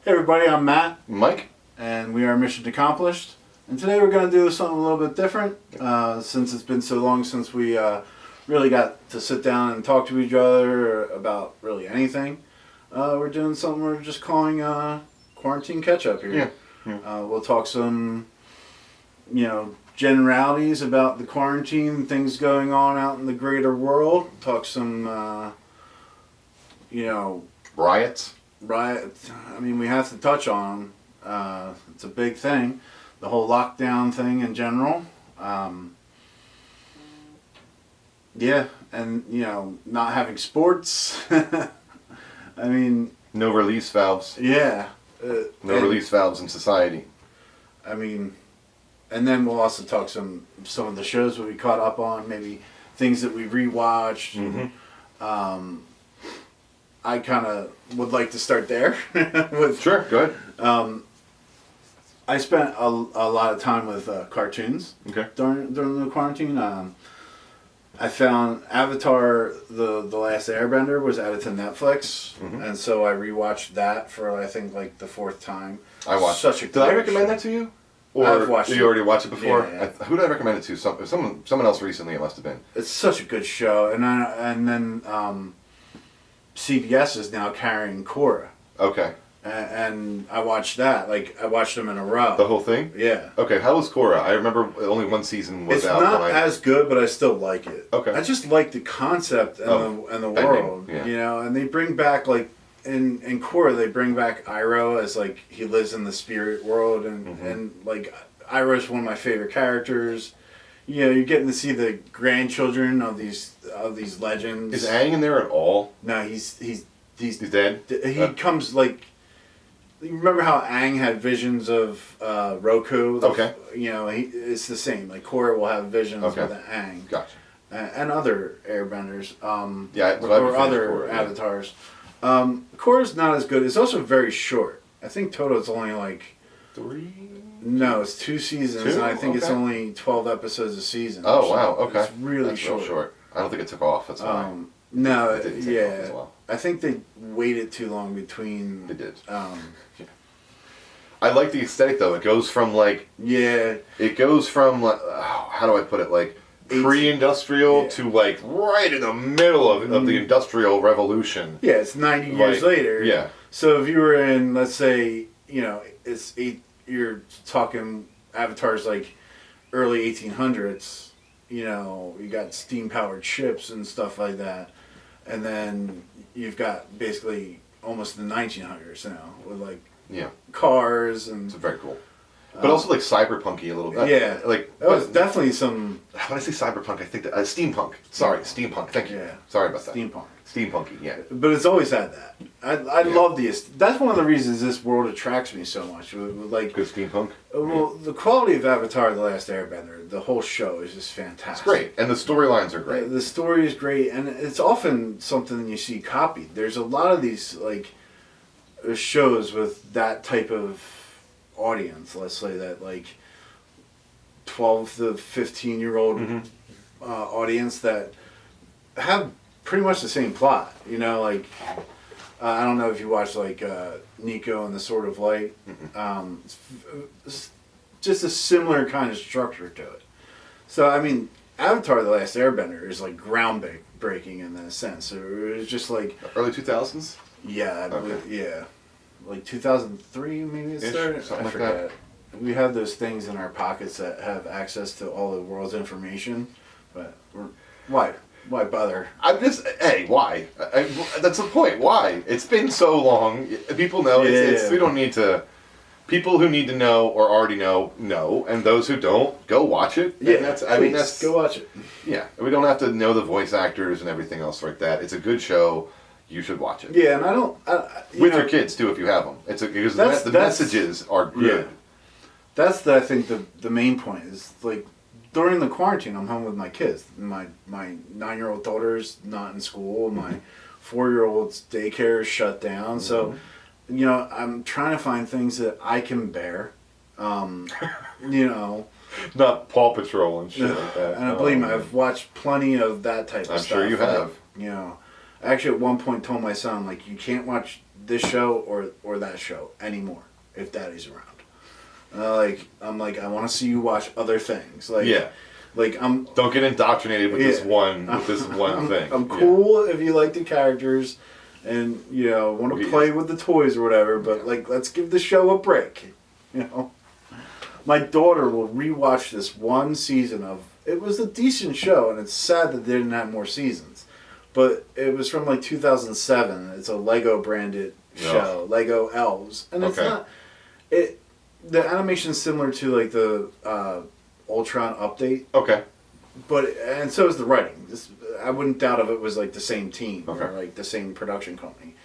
Hey everybody, I'm Matt, Mike? and we are Mission Accomplished. And today we're going to do something a little bit different, since it's been so long since we really got to sit down and talk to each other about really anything. We're doing something we're just calling Quarantine Catch-Up here. Yeah. We'll talk some, generalities about the quarantine, things going on out in the greater world. Talk some, Riots? Right. I mean, we have to touch on it's a big thing, the whole lockdown thing in general. Yeah, and not having sports. I mean, No release valves. yeah. No release valves in society. I mean, and then we'll also talk some of the shows that we caught up on, maybe things that we rewatched. Mm-hmm. I kind of would like to start there. Sure, go ahead. I spent a lot of time with cartoons Okay. during the quarantine. I found Avatar: The Last Airbender was added to Netflix, and so I rewatched that for I think like the fourth time. I watched. Such a Did I great recommend show. that to you? Or I've watched you it. already watched it before? Yeah. Who did I recommend it to? Someone else recently. It must have been. It's such a good show, and then CBS is now carrying Korra, Okay. and I watched that. Like I watched them in a row. The whole thing. Yeah. Okay. How was Korra? I remember only one season was It's out. not when I... as good, but I still like it. Okay. I just like the concept and the world, yeah. and they bring back like in Korra they bring back Iroh as like he lives in the spirit world, and like Iroh's one of my favorite characters. You're getting to see the grandchildren of these legends. Is Aang in there at all? No, he's dead. He comes like. You remember how Aang had visions of Roku? Okay. It's the same. Like Korra will have visions Okay. with Aang. Gotcha. And other airbenders. Yeah, so or other Korra, yeah. avatars. Korra's not as good. It's also very short. I think total it's only like 3. no, it's 2 seasons, 2? and I think it's Okay. only 12 episodes a season. Oh So wow. Okay. It's really That's real short. short. I don't think it took off. That's why. No, It didn't take off as yeah. well. I think they waited too long between. They did. Um, I like the aesthetic though. It goes from like yeah. how do I put it, like pre-industrial Yeah. to like right in the middle of the industrial revolution. Yeah, it's 90 years Like, later. yeah. So if you were in, let's say, you're talking Avatar's like early 1800s, you got steam-powered ships and stuff like that. And then you've got basically almost the 1900s now with like Yeah, cars and... it's very cool. But also like cyberpunky a little bit. Yeah. Like That was definitely some when I say cyberpunk, I think that steampunk. Sorry, steampunk. Thank you. Yeah. Sorry about that. steampunk. Steampunky. Yeah. But it's always had that. I love that's one of the reasons this world attracts me so much. Like, Good steampunk. well, the quality of Avatar: The Last Airbender, the whole show is just fantastic. It's great, and the storylines are great. The story is great, and it's often something you see copied. There's a lot of these like shows with that type of audience. Let's say that like 12 to 15-year-old audience that have pretty much the same plot. Like I don't know if you watch like Nico and the Sword of Light. It's just a similar kind of structure to it. So I mean, Avatar: The Last Airbender is like groundbreaking in that sense. It was just like Early 2000s. yeah, I believe, Okay. yeah, like 2003 maybe it Ish, started. something I like forget. that. We have those things in our pockets that have access to all the world's information, but why bother? I'm just, hey, why? That's the point. Why? It's been so long. People know. It's we don't need to. People who need to know or already know, and those who don't, go watch it. Yeah, And that's go watch it. Yeah, we don't have to know the voice actors and everything else like that. It's a good show. You should watch it. Yeah, and I don't. With your kids too, if you have them. Because the messages are good. Yeah. That's I think the main point is like during the quarantine I'm home with my kids. My 9-year-old daughter's not in school. My 4-year-old's daycare is shut down. So, I'm trying to find things that I can bear. Not Paw Patrol and shit like that. And believe me, I've watched plenty of that type of I'm stuff. sure you have. I actually at one point told my son, like, you can't watch this show or that show anymore if Daddy's around. I'm like, I want to see you watch other things. Like, yeah. Like don't get indoctrinated with this one thing. I'm cool if you like the characters, and want to play with the toys or whatever. But like, let's give the show a break. My daughter will rewatch this one season of. It was a decent show, and it's sad that they didn't have more seasons. But it was from like 2007. It's a Lego branded show, Lego Elves, and it's not. The animation's similar to like the Ultron update. Okay. And so is the writing. I wouldn't doubt if it was like the same team or like the same production company.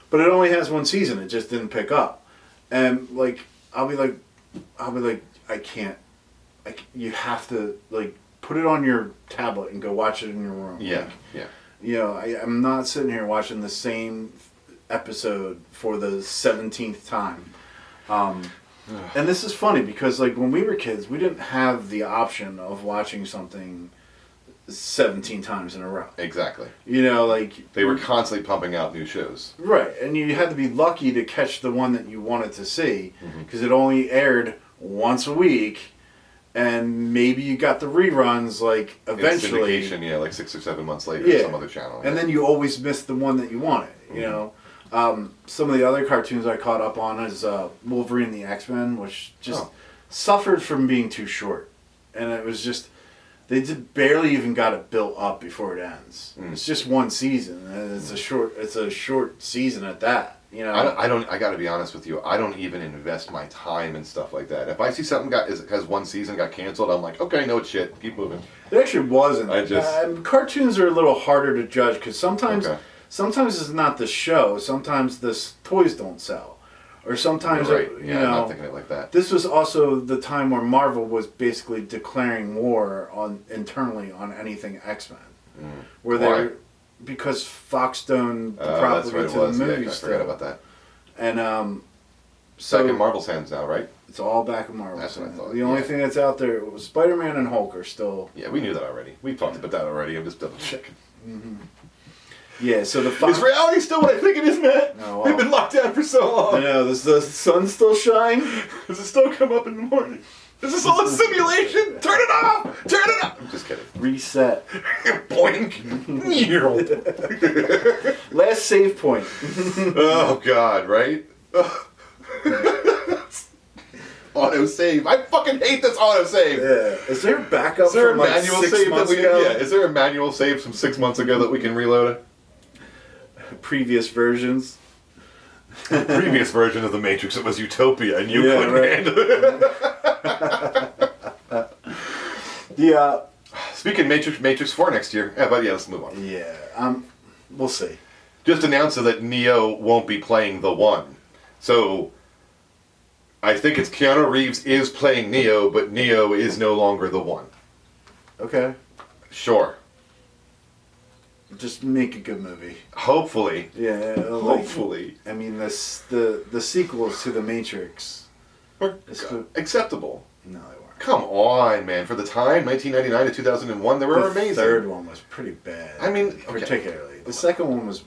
But it only has one season. It just didn't pick up. And like I'll be like I can't. You have to like put it on your tablet and go watch it in your room. Yeah. I'm not sitting here watching the same episode for the 17th time. And this is funny because, like, when we were kids, we didn't have the option of watching something 17 times in a row. Exactly. Like... They were constantly pumping out new shows. Right. And you had to be lucky to catch the one that you wanted to see because it only aired once a week. And maybe you got the reruns, like, eventually. In syndication, like 6 or 7 months later on some other channel. And then you always missed the one that you wanted, you know? Some of the other cartoons I caught up on is Wolverine and the X-Men, which just suffered from being too short. And it was just, they barely even got it built up before it ends. It's just one season, and it's a short season at that. I gotta be honest with you, I don't even invest my time in stuff like that. If I see something has one season got canceled, I'm like, okay, no, it's shit, keep moving. It actually wasn't. Cartoons are a little harder to judge, because sometimes it's not the show, sometimes the toys don't sell. Or sometimes, right. I'm not thinking it like that. This was also the time where Marvel was basically declaring war internally on anything X-Men. Why? Because Fox owned the property to the movie. I forgot about that. And so back in Marvel's hands now, right? It's all back in Marvel's hands. That's what I thought. The only thing that's out there was Spider-Man and Hulk are still. Yeah, we knew that already. We talked about that already. I'm just double checking. Yeah, so the Is reality still what I think it is, Matt? No, they've been locked down for so long. I know. Does the sun still shine? Does it still come up in the morning? Is this all a simulation? Turn it off! Turn it off! I'm just kidding. Reset. Boink. Last save point. Oh, God, right? Auto save. I fucking hate this auto save. Yeah. Is there a backup from like 6 months ago? Yeah. Is there a manual save from 6 months ago that we can reload it? Previous versions. Previous version of the Matrix, it was Utopia, and you couldn't handle it. Yeah. Speaking of Matrix 4 next year. Yeah, but let's move on. Yeah. We'll see. Just announced that Neo won't be playing the one. So I think it's Keanu Reeves is playing Neo, but Neo is no longer the one. Okay. Sure. Just make a good movie. Hopefully. Yeah. Hopefully. I mean, the sequels to The Matrix were acceptable. No, they weren't. Come on, man. For the time, 1999 to 2001, they were amazing. The third one was pretty bad. I mean, particularly. The second one was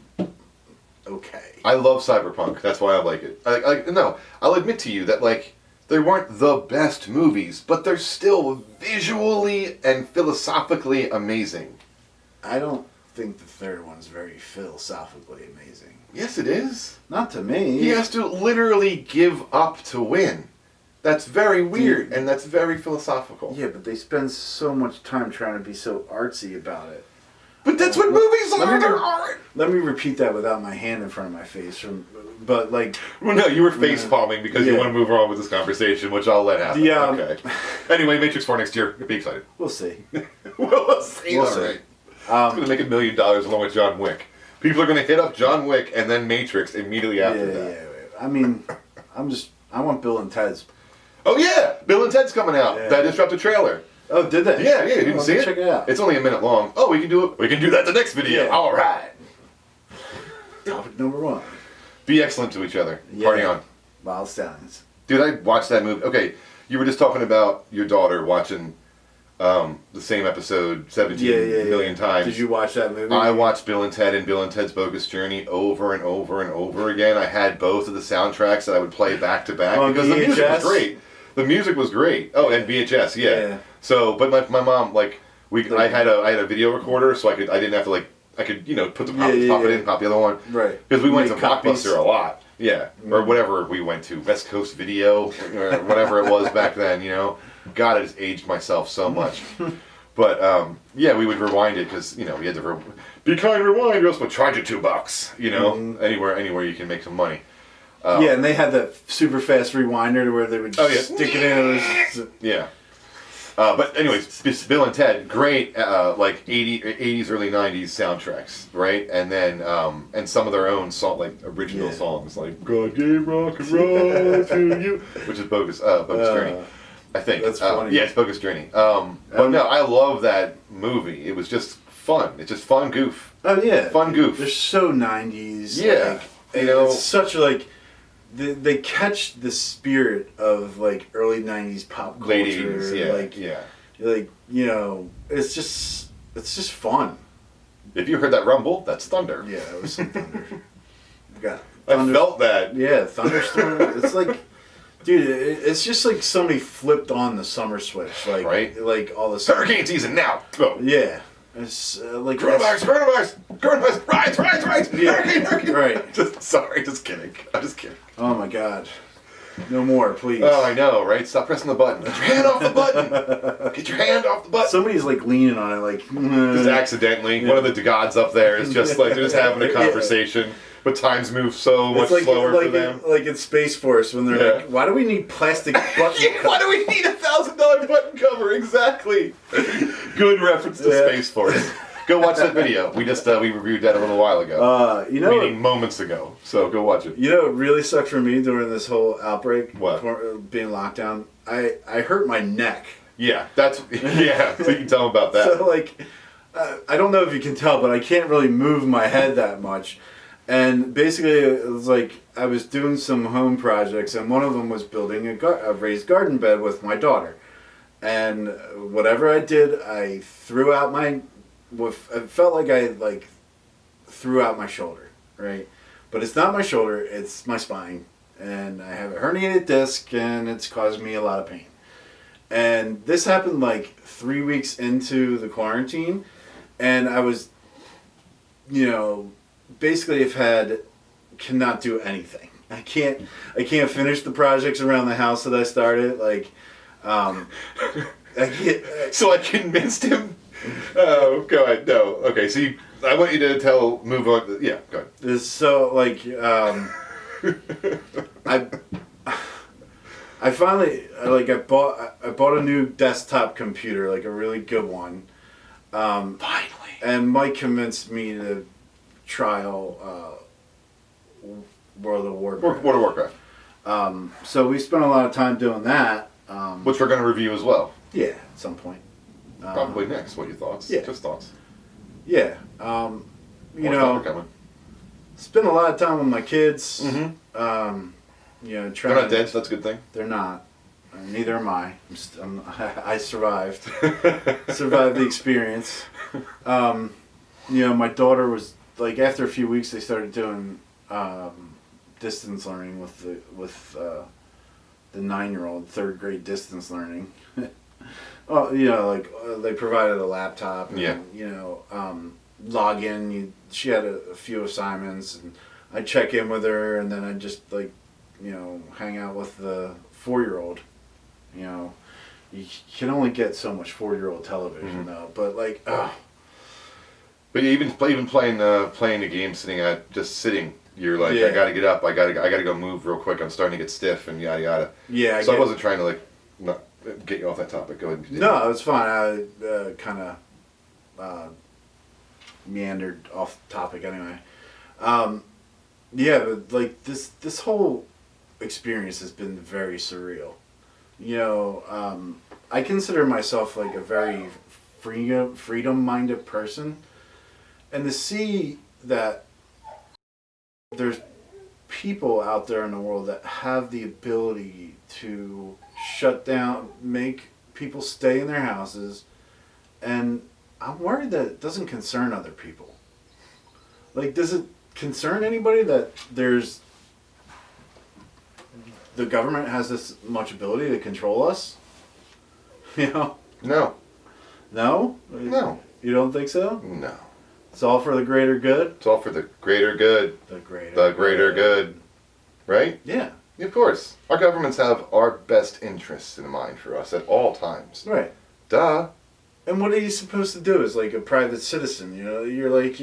okay. I love Cyberpunk. That's why I like it. No, I'll admit to you that, like, they weren't the best movies, but they're still visually and philosophically amazing. I don't think the third one's very philosophically amazing. Yes, it is. Not to me. He has to literally give up to win. That's very weird, and that's very philosophical. Yeah, but they spend so much time trying to be so artsy about it. But that's what movies are. They're art. Let me repeat that without my hand in front of my face. But like, well, no, you were face palming because you want to move on with this conversation, which I'll let happen. Yeah. Okay. Anyway, Matrix 4 next year. Be excited. We'll see. We'll see. We'll see. Right. It's going to make $1 million along with John Wick. People are going to hit up John Wick and then Matrix immediately after that. Yeah. I mean, I want Bill and Ted's. Oh yeah, Bill and Ted's coming out. Yeah. That just dropped a trailer. Oh, did they? Yeah, you didn't see it? Check it out. It's only a minute long. Oh, we can do it. We can do that the next video. Yeah. All right. Topic number 1. Be excellent to each other. Yeah. Party on. Wild Stallions. Dude, I watched that movie. Okay, you were just talking about your daughter watching the same episode 17 Yeah. million times. Did you watch that movie? I watched Bill and Ted and Bill and Ted's Bogus Journey over and over and over again. I had both of the soundtracks that I would play back to back because the music was great. The music was great. Oh, and VHS, yeah. So, but my mom, like, I had a video recorder, so I didn't have to, like, I could, put the pop it in, pop the other one. Right. Because we went to Blockbuster a lot. Yeah. Or whatever we went to. West Coast Video, or whatever it was back then, God, I just aged myself so much. But, yeah, we would rewind it because, we had to be kind, rewind, or else we'll charge you $2, anywhere you can make some money. Yeah, and they had that super fast rewinder to where they would stick it in. Yeah. But anyways, Bill and Ted, great, like 80s, early 90s soundtracks, right? And then, and some of their own original songs, like God gave rock and roll to you, which is Bogus Journey, I think. That's funny. Yeah, it's Bogus Journey. But no, I love that movie. It was just fun. It's just fun goof. Oh yeah, fun goof. They're so 90s. Yeah, it's such like. They catch the spirit of like early '90s pop culture, late 80s, it's just fun. If you heard that rumble, that's thunder. Yeah, it was some thunder. I felt that. Yeah, thunderstorm. It's like, dude, it's just like somebody flipped on the summer switch, like right, like all the hurricane season now. Go. Yeah. It's like coronavirus, rise, hurricane. Right. Just kidding. I'm just kidding. Oh my God. No more, please. Oh, I know, right? Stop pressing the button. Get your hand off the button. Get your hand off the button. Somebody's like leaning on it, like just accidentally. One of the gods up there is just like they're just having a conversation. But times move so much slower for them. Like in Space Force when they're like, why do we need plastic button covers? Why do we need $1,000 button cover? Exactly. Good reference to Space Force. Go watch that video. We reviewed that a little while ago. Meaning moments ago. So go watch it. You know what really sucked for me during this whole outbreak? What? Being locked down? I hurt my neck. Yeah, so you can tell them about that. So like, I don't know if you can tell, but I can't really move my head that much. And basically, it was like I was doing some home projects, and one of them was building a raised garden bed with my daughter. And whatever I did, I threw out it felt like I threw out my shoulder, right? But it's not my shoulder; it's my spine, and I have a herniated disc, and it's caused me a lot of pain. And this happened like 3 weeks into the quarantine, and I was, basically cannot do anything. I can't finish the projects around the house that I started. Like, so I convinced him. Oh, go ahead. No, okay. So I want you to move on. Yeah, go ahead. So I finally I bought a new desktop computer, like a really good one. Finally. And Mike convinced me to trial World of Warcraft. World of Warcraft. So we spent a lot of time doing that. Which we're going to review as well. Yeah, at some point. Probably next. What are your thoughts? Yeah. Just thoughts. Yeah. Spend a lot of time with my kids. Mm-hmm. They're not dead, so that's a good thing. They're not. Neither am I. I survived. Survived the experience. My daughter was like, after a few weeks, they started doing distance learning with the 9-year-old, third grade distance learning. Well, they provided a laptop. And, log in. She had a few assignments, and I'd check in with her, and then I'd just hang out with the 4-year-old. You can only get so much 4-year-old television though. But But even playing the game, sitting, you're like, I gotta get up, I gotta go move real quick. I'm starting to get stiff and yada yada. Yeah. I wasn't trying to not get you off that topic. Go ahead. No, it's fine. I kind of meandered off topic anyway. But this whole experience has been very surreal. I consider myself like a very freedom-minded person, and to see that there's people out there in the world that have the ability to shut down, make people stay in their houses, And I'm worried that it doesn't concern other people. Like, does it concern anybody that the government has this much ability to control us? You know? No. No? No. You don't think so? No. It's all for the greater good? It's all for the greater good. The greater good. Right? Yeah. Of course. Our governments have our best interests in mind for us at all times. Right. Duh. And what are you supposed to do as like a private citizen? You know, you're like,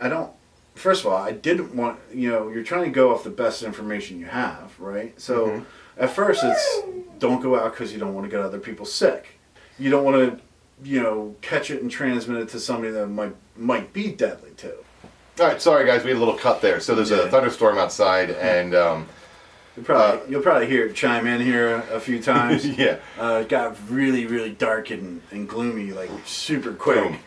I don't. First of all, I didn't want. You're trying to go off the best information you have, right? So at first, it's don't go out because you don't want to get other people sick. You don't want to, catch it and transmit it to somebody that might be deadly too. All right, sorry guys, we had a little cut there. So there's a thunderstorm outside, and you'll probably hear it chime in here a few times. Yeah. It got really, really dark and gloomy, like super quick. Boom.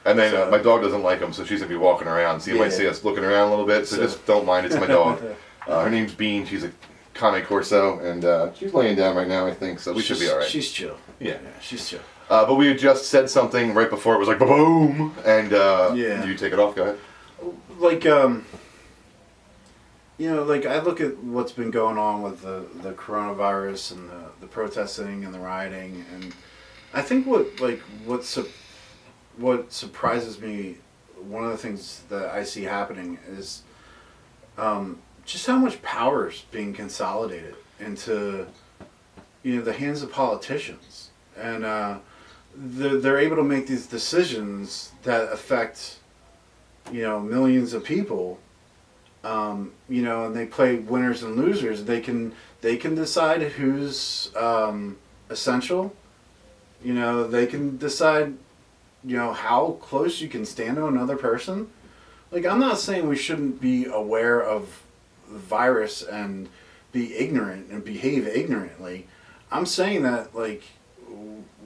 And then my dog doesn't like them, so she's going to be walking around. So you might see us looking around a little bit, so just don't mind. It's my dog. Her name's Bean. She's a Cane Corso, and she's laying down right now, I think, so we should be all right. She's chill. Yeah, she's chill. But we had just said something right before it was like boom, and you take it off. Go ahead. Like I look at what's been going on with the coronavirus and the protesting and the rioting, and I think what surprises me, one of the things that I see happening is just how much power is being consolidated into the hands of politicians, and they're able to make these decisions that affect millions of people, and they play winners and losers. They can decide who's essential. They can decide how close you can stand to another person. Like, I'm not saying we shouldn't be aware of the virus and be ignorant and behave ignorantly. I'm saying that, like,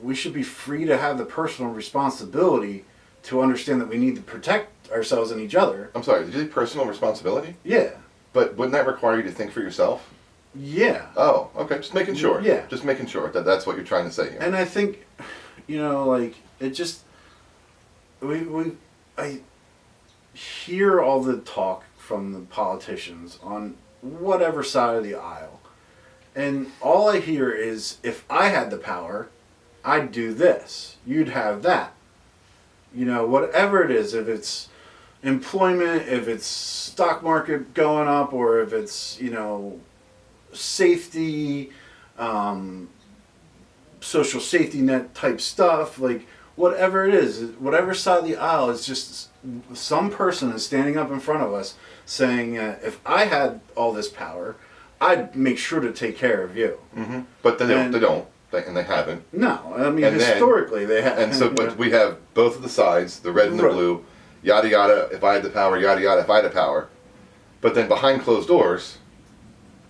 we should be free to have the personal responsibility to understand that we need to protect ourselves and each other. I'm sorry, did you say personal responsibility? Yeah. But wouldn't that require you to think for yourself? Yeah. Oh, okay. Just making sure. Yeah. Just making sure that that's what you're trying to say here. And I think, it just... I hear all the talk from the politicians on whatever side of the aisle, and all I hear is, if I had the power, I'd do this, you'd have that. Whatever it is, if it's employment, if it's stock market going up, or if it's safety, social safety net type stuff, like whatever it is, whatever side of the aisle, is just some person is standing up in front of us saying, if I had all this power, I'd make sure to take care of you. Mm-hmm. But then they don't, and they haven't. No, I mean, historically they have. And so, but we have both of the sides, the red and the blue, yada yada, if I had the power, yada yada, if I had the power. But then behind closed doors,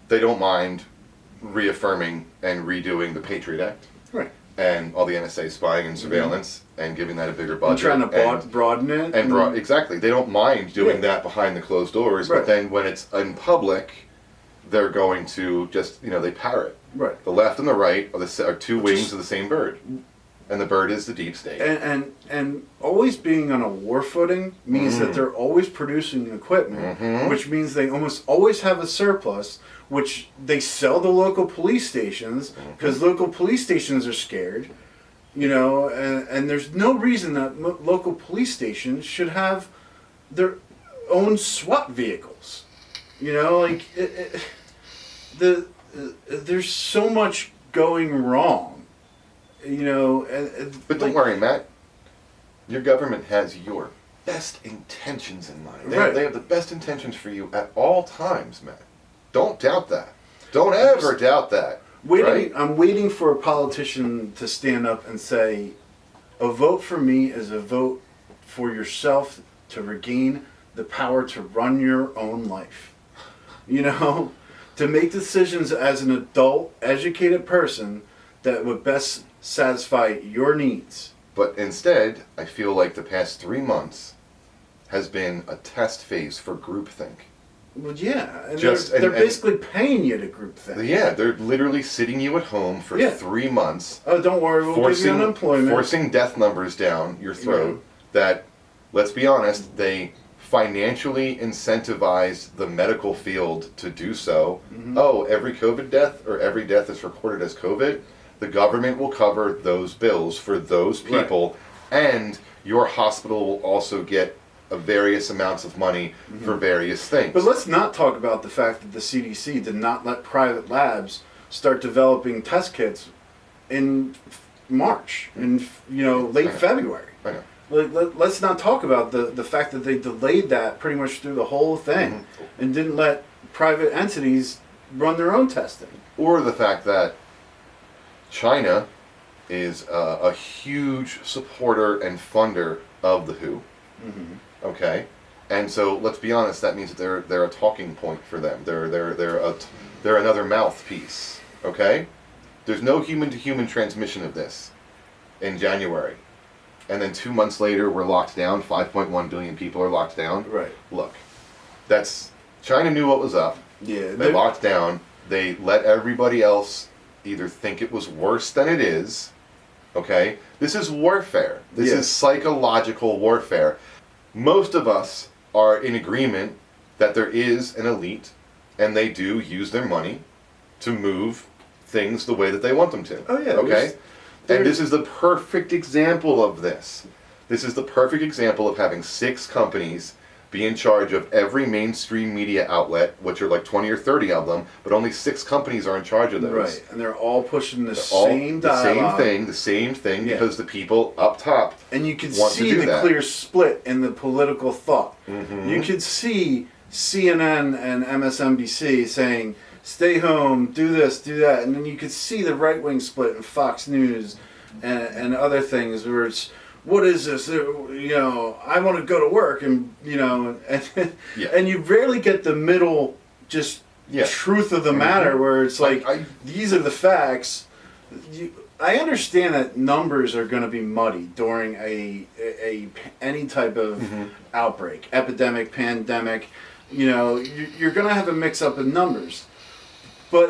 they don't mind reaffirming and redoing the Patriot Act. Right. And all the NSA spying and surveillance, and giving that a bigger budget. And trying to broaden it. Exactly. They don't mind doing that behind the closed doors, but then when it's in public, they're going to just, they parrot. Right. The left and the right are two wings of the same bird. And the bird is the deep state. And always being on a war footing means that they're always producing equipment, which means they almost always have a surplus, which they sell to local police stations, because local police stations are scared, and there's no reason that local police stations should have their own SWAT vehicles. There's so much going wrong. But don't worry, Matt. Your government has your best intentions in mind. They have the best intentions for you at all times, Matt. Don't doubt that. Don't ever doubt that. I'm waiting for a politician to stand up and say, a vote for me is a vote for yourself to regain the power to run your own life. To make decisions as an adult, educated person that would best satisfy your needs. But instead, I feel like the past 3 months has been a test phase for groupthink. Well, yeah, and Just they're basically paying you to group think. Yeah, they're literally sitting you at home for 3 months. Oh, don't worry, we'll give you unemployment. Forcing death numbers down your throat. That, let's be honest, they financially incentivized the medical field to do so. Oh, every COVID death or every death that's reported as COVID, the government will cover those bills for those people, and your hospital will also get various amounts of money for various things. But let's not talk about the fact that the CDC did not let private labs start developing test kits in March, in late February. I know. Let's not talk about the fact that they delayed that pretty much through the whole thing and didn't let private entities run their own testing. Or the fact that China is a huge supporter and funder of the WHO. Okay, and so let's be honest. That means that they're a talking point for them. They're another mouthpiece. Okay, there's no human-to-human transmission of this in January, and then 2 months later we're locked down. 5.1 billion people are locked down. Right. Look, that's China knew what was up. Yeah. They locked down. They let everybody else either think it was worse than it is. Okay, this is warfare. This is psychological warfare. Most of us are in agreement that there is an elite, and they do use their money to move things the way that they want them to. Oh yeah. Okay? And this is the perfect example of this. This is the perfect example of having 6 companies be in charge of every mainstream media outlet, which are like 20 or 30 of them, but only 6 companies are in charge of those. Right, and they're all pushing the same dialogue. The same thing, because the people up top and you can want see to do the that. clear split in the political thought. You could see CNN and MSNBC saying, stay home, do this, do that, and then you could see the right-wing split in Fox News and other things where it's, what is this? I want to go to work, and and you rarely get the middle, just truth of the matter, where it's like these are the facts. I understand that numbers are going to be muddy during any type of outbreak, epidemic, pandemic. You're going to have a mix up in numbers, but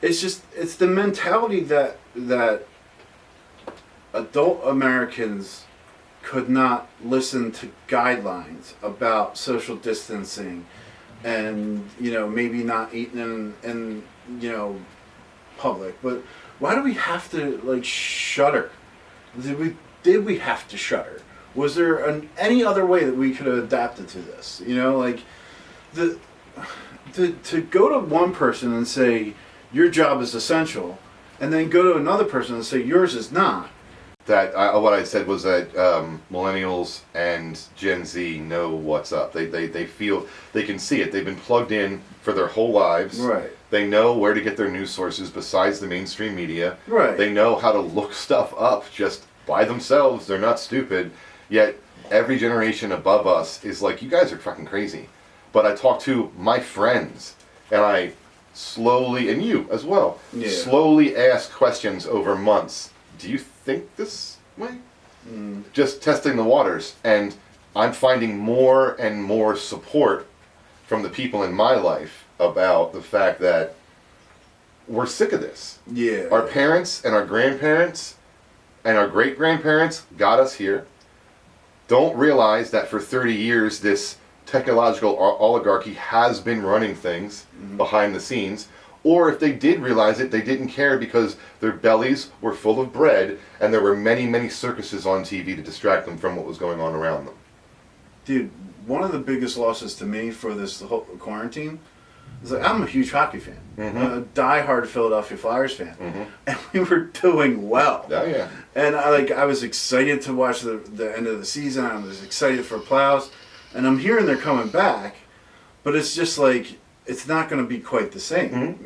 it's the mentality that adult Americans could not listen to guidelines about social distancing and, maybe not eating in public. But why do we have to, shudder? Did we have to shudder? Was there any other way that we could have adapted to this? To go to one person and say, your job is essential, and then go to another person and say, yours is not. What I said was that millennials and Gen Z know what's up. They feel, they can see it. They've been plugged in for their whole lives. Right. They know where to get their news sources besides the mainstream media. Right. They know how to look stuff up just by themselves. They're not stupid. Yet every generation above us is like, you guys are fucking crazy. But I talk to my friends, and I slowly, and you as well, slowly ask questions over months. Do you think this way? Just testing the waters, and I'm finding more and more support from the people in my life about the fact that we're sick of this. Yeah. Our parents and our grandparents and our great-grandparents got us here. Don't realize that for 30 years this technological oligarchy has been running things behind the scenes. Or if they did realize it, they didn't care because their bellies were full of bread and there were many, many circuses on TV to distract them from what was going on around them. Dude, one of the biggest losses to me for this whole quarantine is I'm a huge hockey fan. A diehard Philadelphia Flyers fan. And we were doing well. Oh, yeah. And I was excited to watch the end of the season. I was excited for playoffs. And I'm hearing they're coming back, but it's just it's not going to be quite the same.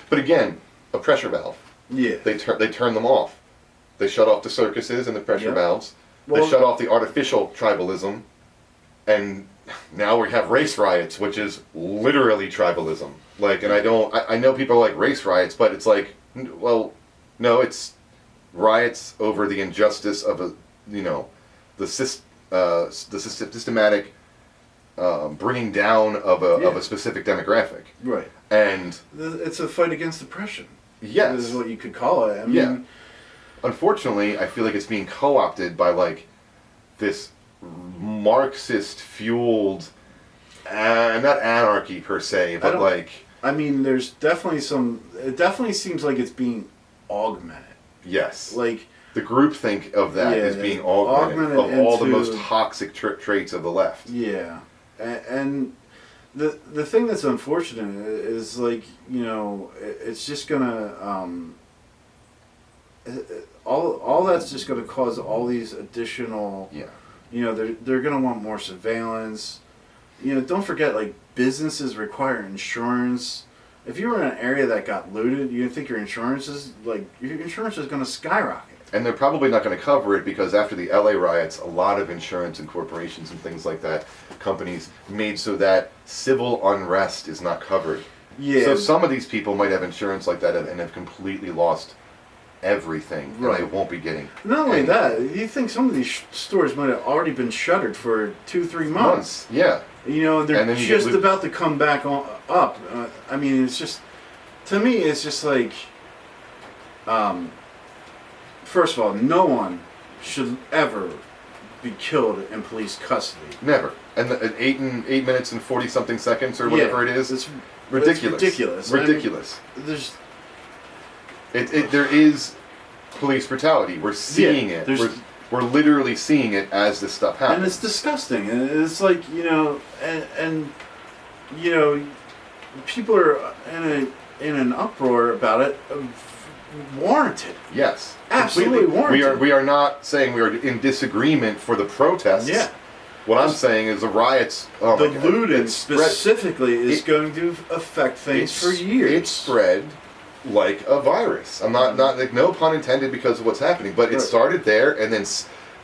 But again, a pressure valve. Yeah. They turn them off. They shut off the circuses and the pressure valves. They shut off the artificial tribalism, and now we have race riots, which is literally tribalism. I know people like race riots, but it's no, it's riots over the injustice of the systematic bringing down of a specific demographic. Right. And it's a fight against oppression. Yes. Is what you could call it. I mean, yeah. Unfortunately, I feel like it's being co-opted by like this Marxist-fueled, not anarchy per se, but like. I mean, there's definitely some. It definitely seems like it's being augmented. Yes. Like the groupthink of that is being augmented of all the most toxic traits of the left. Yeah, and the thing that's unfortunate is like it's just gonna all that's just gonna cause all these additional. Yeah. They're gonna want more surveillance. Don't forget, like, businesses require insurance. If you were in an area that got looted, you think your insurance is going to skyrocket. And they're probably not going to cover it because after the LA riots, a lot of insurance and corporations and things like that, companies made so that civil unrest is not covered. Yeah. So some of these people might have insurance like that and have completely lost everything, right, and they won't be getting. Not only that, you think some of these stores might have already been shuttered for 2-3 months. Yeah. They're just about to come back up. I mean, it's just, to me, it's just like, first of all, no one should ever be killed in police custody. Never. And 8 minutes and 40 something seconds or whatever it is. It's ridiculous. It's ridiculous. Ridiculous. I mean, there is police brutality. We're seeing it. We're literally seeing it as this stuff happens. And it's disgusting. And it's like, people are in an uproar about it. Warranted. Yes. Absolutely warranted. We are not saying we are in disagreement for the protests. Yeah. What I'm saying is the riots. Oh the looting specifically is going to affect things for years. It spread like a virus. I'm not like, no pun intended because of what's happening, but it started there, and then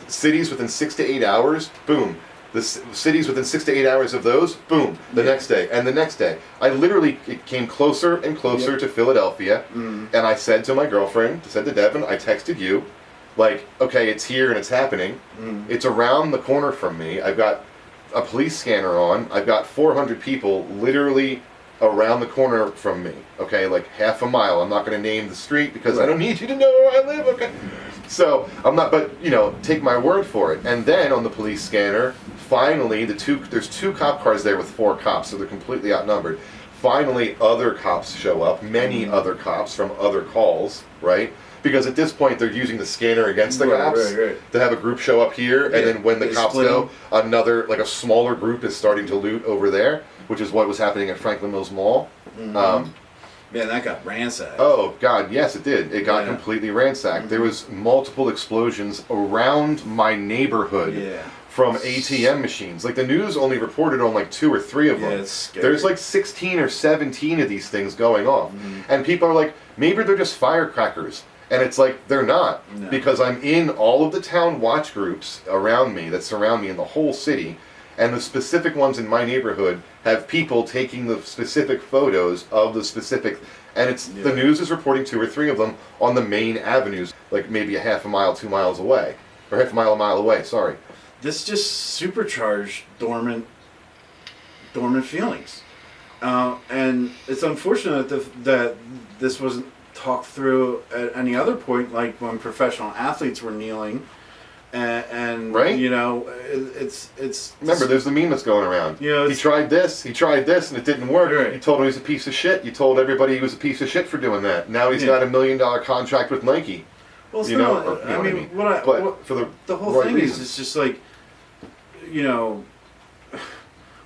cities within 6 to 8 hours, boom. The cities within 6 to 8 hours of those, boom. The next day and the next day. It came closer and closer to Philadelphia, and I said to my girlfriend, said to Devin, I texted you, like, okay, it's here and it's happening. It's around the corner from me. I've got a police scanner on. I've got 400 people literally around the corner from me, okay, like half a mile. I'm not going to name the street because I don't need you to know where I live, okay? So, I'm not, but, take my word for it. And then on the police scanner, finally, there's 2 cop cars there with 4 cops, so they're completely outnumbered. Finally, other cops show up, many other cops from other calls, right? Because at this point, they're using the scanner against the cops to have a group show up here, and then when the cops go, another, like a smaller group is starting to loot over there, which is what was happening at Franklin Mills Mall. Man, that got ransacked. Oh, God, yes, it did. It got completely ransacked. There was multiple explosions around my neighborhood from ATM machines. Like, the news only reported on, like, 2 or 3 of them. It's scary. There's, like, 16 or 17 of these things going off. And people are like, maybe they're just firecrackers. And it's like, they're not. No. Because I'm in all of the town watch groups around me that surround me in the whole city. And the specific ones in my neighborhood have people taking the specific photos of the specific, and it's the news is reporting 2 or 3 of them on the main avenues, like maybe a half a mile, 2 miles away, or half a mile away. Sorry. This just supercharged dormant feelings, and it's unfortunate that this wasn't talked through at any other point, like when professional athletes were kneeling. And right? It's remember, there's the meme that's going around. He tried this, and it didn't work. Right. You told him he was a piece of shit. You told everybody he was a piece of shit for doing that. Now he's got $1 million contract with Nike. Well, the whole thing is, it's just like,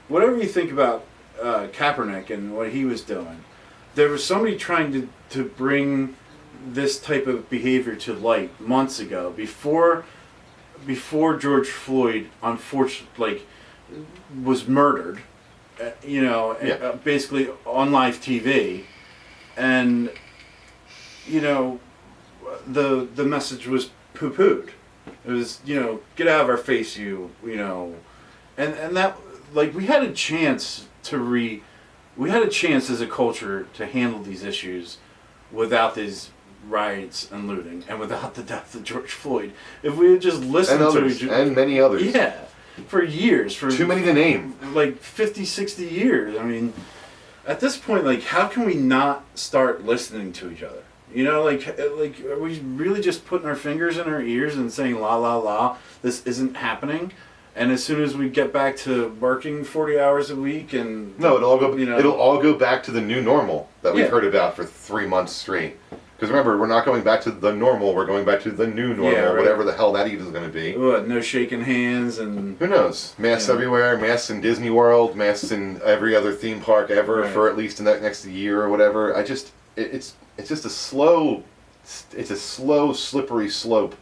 whatever you think about Kaepernick and what he was doing, there was somebody trying to bring this type of behavior to light months ago, before George Floyd, unfortunately, was murdered, basically on live TV, and the message was poo-pooed. It was, get out of our face, and that, like, we had a chance as a culture to handle these issues without these riots and looting, and without the death of George Floyd. If we had just listened to each other, and many others, for years. For too many to name. Like 50, 60 years. I mean, at this point, like, how can we not start listening to each other? You know, like, are we really just putting our fingers in our ears and saying, la, la, la, this isn't happening? And as soon as we get back to working 40 hours a week and... No, it'll all go back to the new normal that we've heard about for 3 months straight. Because remember, we're not going back to the normal, we're going back to the new normal, whatever the hell that even is going to be. What, no shaking hands and... Who knows? Masks everywhere, masks in Disney World, masks in every other theme park ever for at least the next year or whatever. It's just a slow, slippery slope.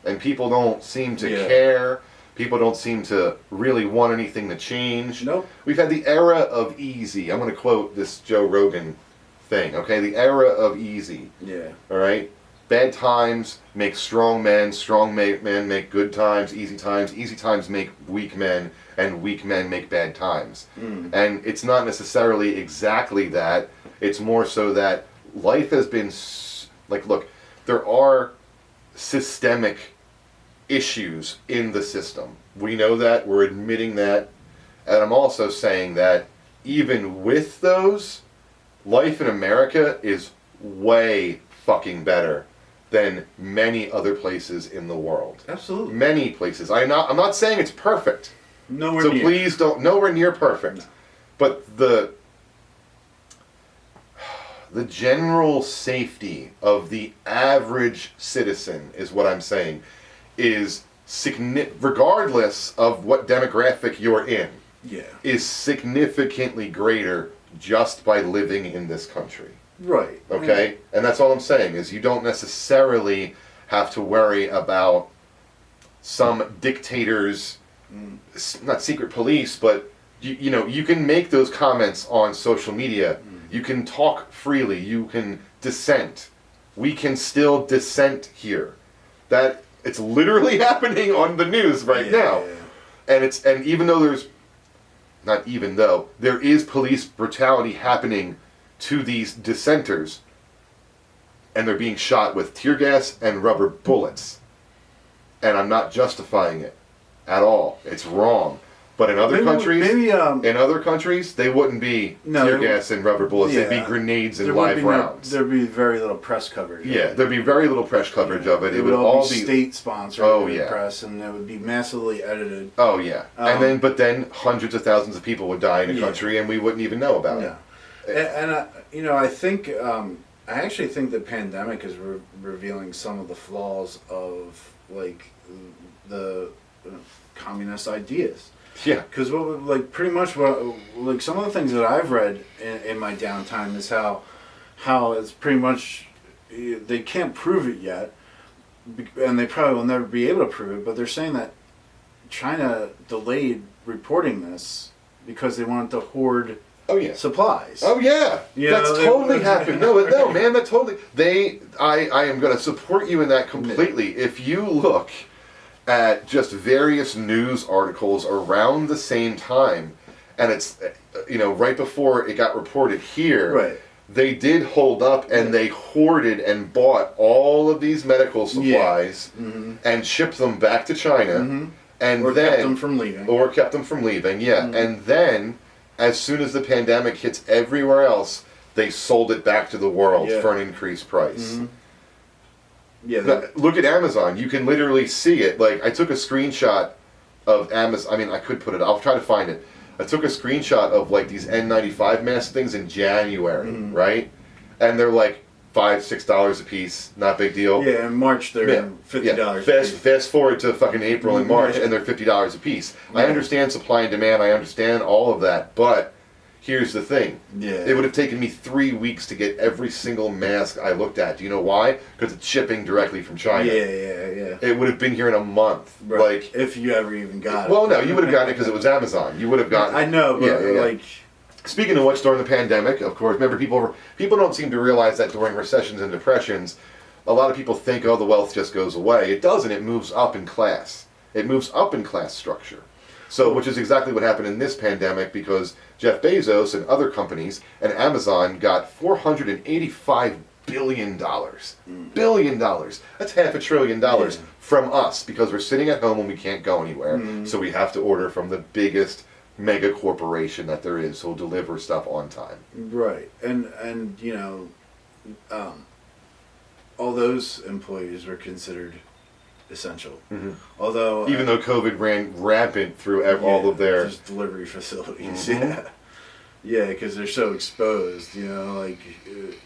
And people don't seem to care. People don't seem to really want anything to change. Nope. We've had the era of easy. I'm going to quote this Joe Rogan thing, okay? The era of easy. Yeah. All right? Bad times make strong men make good times, easy times make weak men, and weak men make bad times. And it's not necessarily exactly that. It's more so that life has been, like, look, there are systemic issues in the system. We know that, we're admitting that, and I'm also saying that even with those, life in America is way fucking better than many other places in the world. Absolutely. Many places. I'm not saying it's perfect. Nowhere so near. Please don't, nowhere near perfect. No. But the general safety of the average citizen is what I'm saying is regardless of what demographic you're in, is significantly greater just by living in this country. Right. Okay? And that's all I'm saying is you don't necessarily have to worry about some dictators, not secret police, but you know, you can make those comments on social media. You can talk freely. You can dissent. We can still dissent here. That it's literally happening on the news right now. And even though there is police brutality happening to these dissenters, and they're being shot with tear gas and rubber bullets. And I'm not justifying it at all. It's wrong. But in other countries, they wouldn't be tear gas and rubber bullets. They'd be grenades and live rounds. There'd be very little press coverage. Yeah, there'd be very little press coverage of it. It would all be state-sponsored press, and it would be massively edited. Oh yeah, but then hundreds of thousands of people would die in a country, and we wouldn't even know about it. And I think I actually think the pandemic is revealing some of the flaws of like the communist ideas. Yeah. Because pretty much some of the things that I've read in my downtime is how it's pretty much they can't prove it yet, and they probably will never be able to prove it. But they're saying that China delayed reporting this because they wanted to hoard supplies. Oh yeah, that's totally happened. No, man, that totally. I am going to support you in that completely. If you look at just various news articles around the same time, and it's right before it got reported here, they did hold up and they hoarded and bought all of these medical supplies and shipped them back to China, and kept them from leaving. And then as soon as the pandemic hits everywhere else, they sold it back to the world for an increased price. Now, look at Amazon. You can literally see it. Like, I took a screenshot of Amazon. I mean, I could put it. I'll try to find it. I took a screenshot of like these N95 mask things in January, right? And they're like $5-6 a piece. Not a big deal. Yeah, in March they're $50. Fast forward to fucking April and March, and they're $50 a piece. I understand supply and demand. I understand all of that, but here's the thing. It would have taken me 3 weeks to get every single mask I looked at. Do you know why? Because it's shipping directly from China. It would have been here in a month. Right. Like, if you ever even got it. Well, no, you would have gotten it because it was Amazon. You would have gotten it. I know, but like... Speaking of which, during the pandemic, of course, remember, people don't seem to realize that during recessions and depressions, a lot of people think, oh, the wealth just goes away. It doesn't. It moves up in class. It moves up in class structure. So, which is exactly what happened in this pandemic, because Jeff Bezos and other companies and Amazon got $485 billion. Billion dollars. That's $500 billion from us because we're sitting at home and we can't go anywhere. So we have to order from the biggest mega corporation that there is who'll deliver stuff on time. Right. And you know, all those employees were considered essential. Although even though COVID ran rampant through all of their just delivery facilities. Yeah, because they're so exposed, you know, like,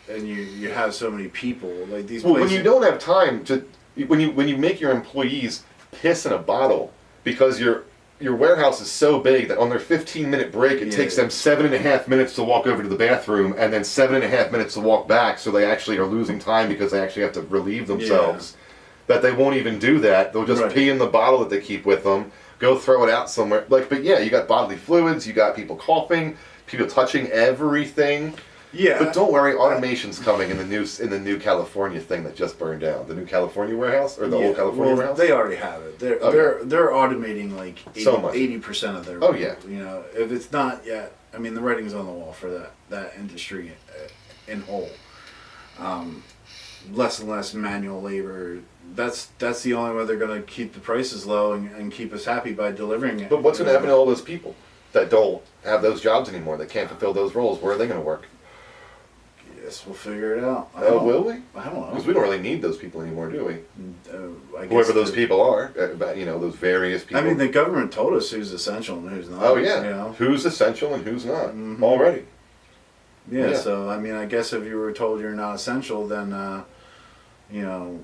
and you have so many people, like these. Well, when you don't have time to, when you make your employees piss in a bottle because your warehouse is so big that on their 15-minute break it takes them 7.5 minutes to walk over to the bathroom and then 7.5 minutes to walk back, so they actually are losing time because they actually have to relieve themselves. That they won't even do that. They'll just pee in the bottle that they keep with them, go throw it out somewhere. Like, but yeah, you got bodily fluids, you got people coughing. People touching everything. Yeah. But don't worry, automation's coming in the new California thing that just burned down. The new California warehouse or the old California warehouse? They already have it. They're automating like 80% of their. Oh yeah. You know, if it's not yet, I mean, the writing's on the wall for that industry in whole. Less and less manual labor. That's the only way they're going to keep the prices low and keep us happy by delivering it. But what's going to happen to all those people that don't have those jobs anymore, that can't fulfill those roles? Where are they going to work? Yes, we'll figure it out. Will we? I don't know. Because we don't really need those people anymore, do we? I guess whoever those people are, you know, those various people. I mean, the government told us who's essential and who's not. Oh yeah, you know? Who's essential and who's not already. Yeah, so I mean, I guess if you were told you're not essential, then, you know,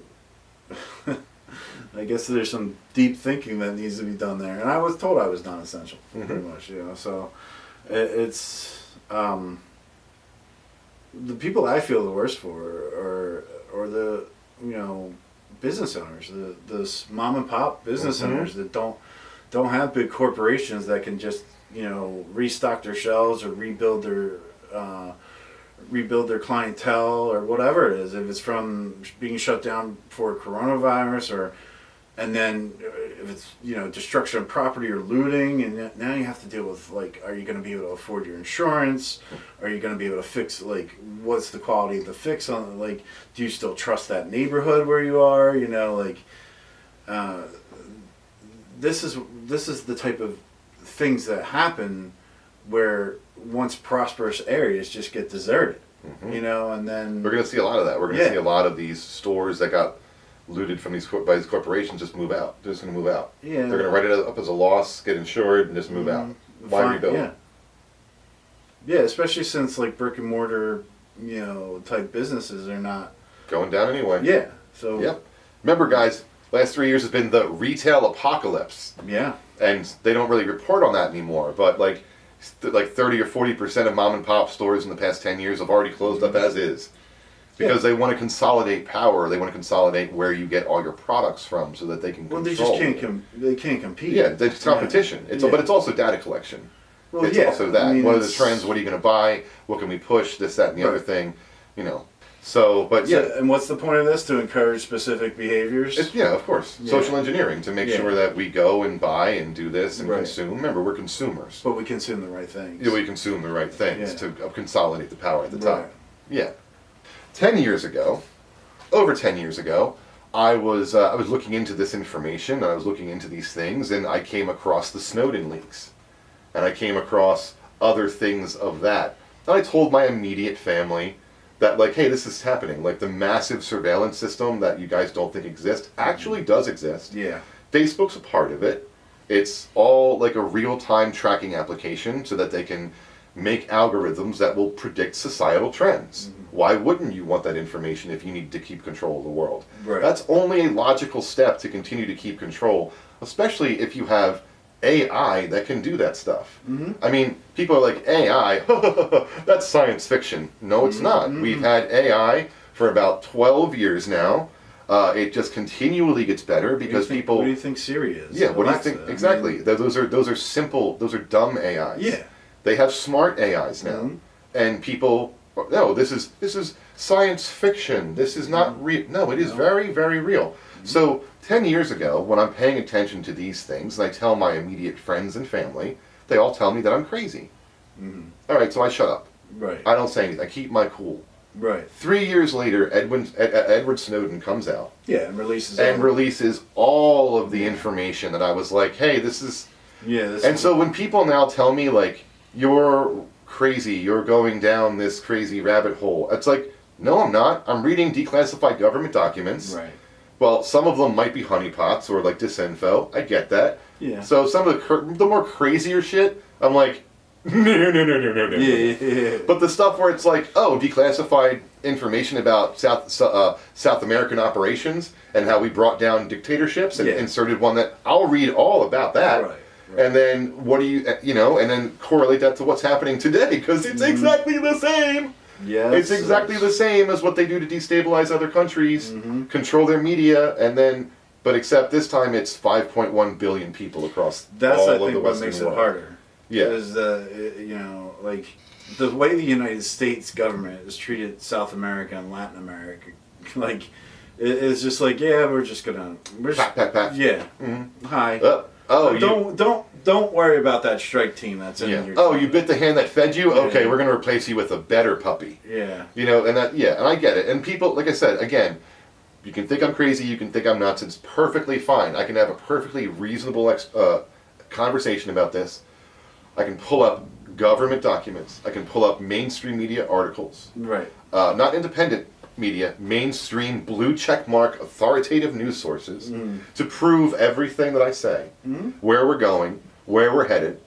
I guess there's some deep thinking that needs to be done there. And I was told I was not essential, pretty much, you know. So it's the people I feel the worst for are the, you know, business owners, the mom and pop business owners that don't have big corporations that can just, you know, restock their shelves or rebuild their clientele or whatever it is. If it's from being shut down for coronavirus and then if it's, you know, destruction of property or looting, and now you have to deal with, like, are you going to be able to afford your insurance? Are you going to be able to fix, like, what's the quality of the fix on, like, do you still trust that neighborhood where you are? You know, like, this is the type of things that happen where once prosperous areas just get deserted, you know, and then we're going to see a lot of that. We're going to see a lot of these stores that got looted from by these corporations just move out. They're just going to move out. Yeah. They're going to write it up as a loss, get insured, and just move out. Why rebuild? Yeah. Yeah, especially since, like, brick and mortar, you know, type businesses are not going down anyway. Yeah. So. Yep. Remember, guys, last 3 years has been the retail apocalypse. Yeah. And they don't really report on that anymore, but like 30 or 40% of mom and pop stores in the past 10 years have already closed up as is. Because they want to consolidate power, they want to consolidate where you get all your products from, so that they can control. Well, they just can't. They can't compete. Yeah, it's competition. But it's also data collection. Well, it's also that. I mean, what are the trends? What are you going to buy? What can we push? This, that, and the other thing. You know. So, but yeah. And what's the point of this? To encourage specific behaviors? Of course. Yeah. Social engineering, to make sure that we go and buy and do this and consume. Remember, we're consumers. But we consume the right things. Yeah, we consume the right things to consolidate the power at the top. Yeah. 10 years ago, over 10 years ago, I was looking into this information, I was looking into these things, and I came across the Snowden leaks. And I came across other things of that. And I told my immediate family that, like, hey, this is happening. Like, the massive surveillance system that you guys don't think exists actually does exist. Yeah. Facebook's a part of it. It's all like a real-time tracking application so that they can make algorithms that will predict societal trends. Why wouldn't you want that information if you need to keep control of the world? Right. That's only a logical step to continue to keep control, especially if you have AI that can do that stuff. I mean, people are like, AI, that's science fiction. No, it's not. We've had AI for about 12 years now. It just continually gets better because people... What do you think Siri is? Yeah, what do you think? Exactly. I mean, those are simple, those are dumb AIs. Yeah. They have smart AIs now. And people, no, this is science fiction. This is not real. No, it is very, very real. So 10 years ago, when I'm paying attention to these things, and I tell my immediate friends and family, they all tell me that I'm crazy. All right, so I shut up. Right. I don't say anything. I keep my cool. Right. 3 years later, Edward Snowden comes out. Yeah, and releases all of the information that I was like, hey, this is... Yeah. So when people now tell me, like, you're crazy, you're going down this crazy rabbit hole, it's like, no, I'm not. I'm reading declassified government documents. Right. Well, some of them might be honeypots or like disinfo. I get that. Yeah. So some of the more crazier shit, I'm like, no. Yeah. But the stuff where it's like, oh, declassified information about South American operations and how we brought down dictatorships and inserted one that I'll read all about that. Right. And then what do and then correlate that to what's happening today because it's exactly the same. Yeah, it's exactly the same as what they do to destabilize other countries, control their media, but except this time it's 5.1 billion people across all of the Western world. What makes it harder. Yeah. Is like the way the United States government has treated South America and Latin America, like it's just like we're just gonna pat. Yeah. Mm-hmm. Hi. Don't worry about that strike team that's in your team. You bit the hand that fed you? Okay, we're going to replace you with a better puppy. Yeah. And I get it. And people, like I said, again, you can think I'm crazy, you can think I'm nuts, it's perfectly fine. I can have a perfectly reasonable conversation about this. I can pull up government documents. I can pull up mainstream media articles. Right. Not independent media, mainstream blue check mark authoritative news sources to prove everything that I say, where we're going, where we're headed,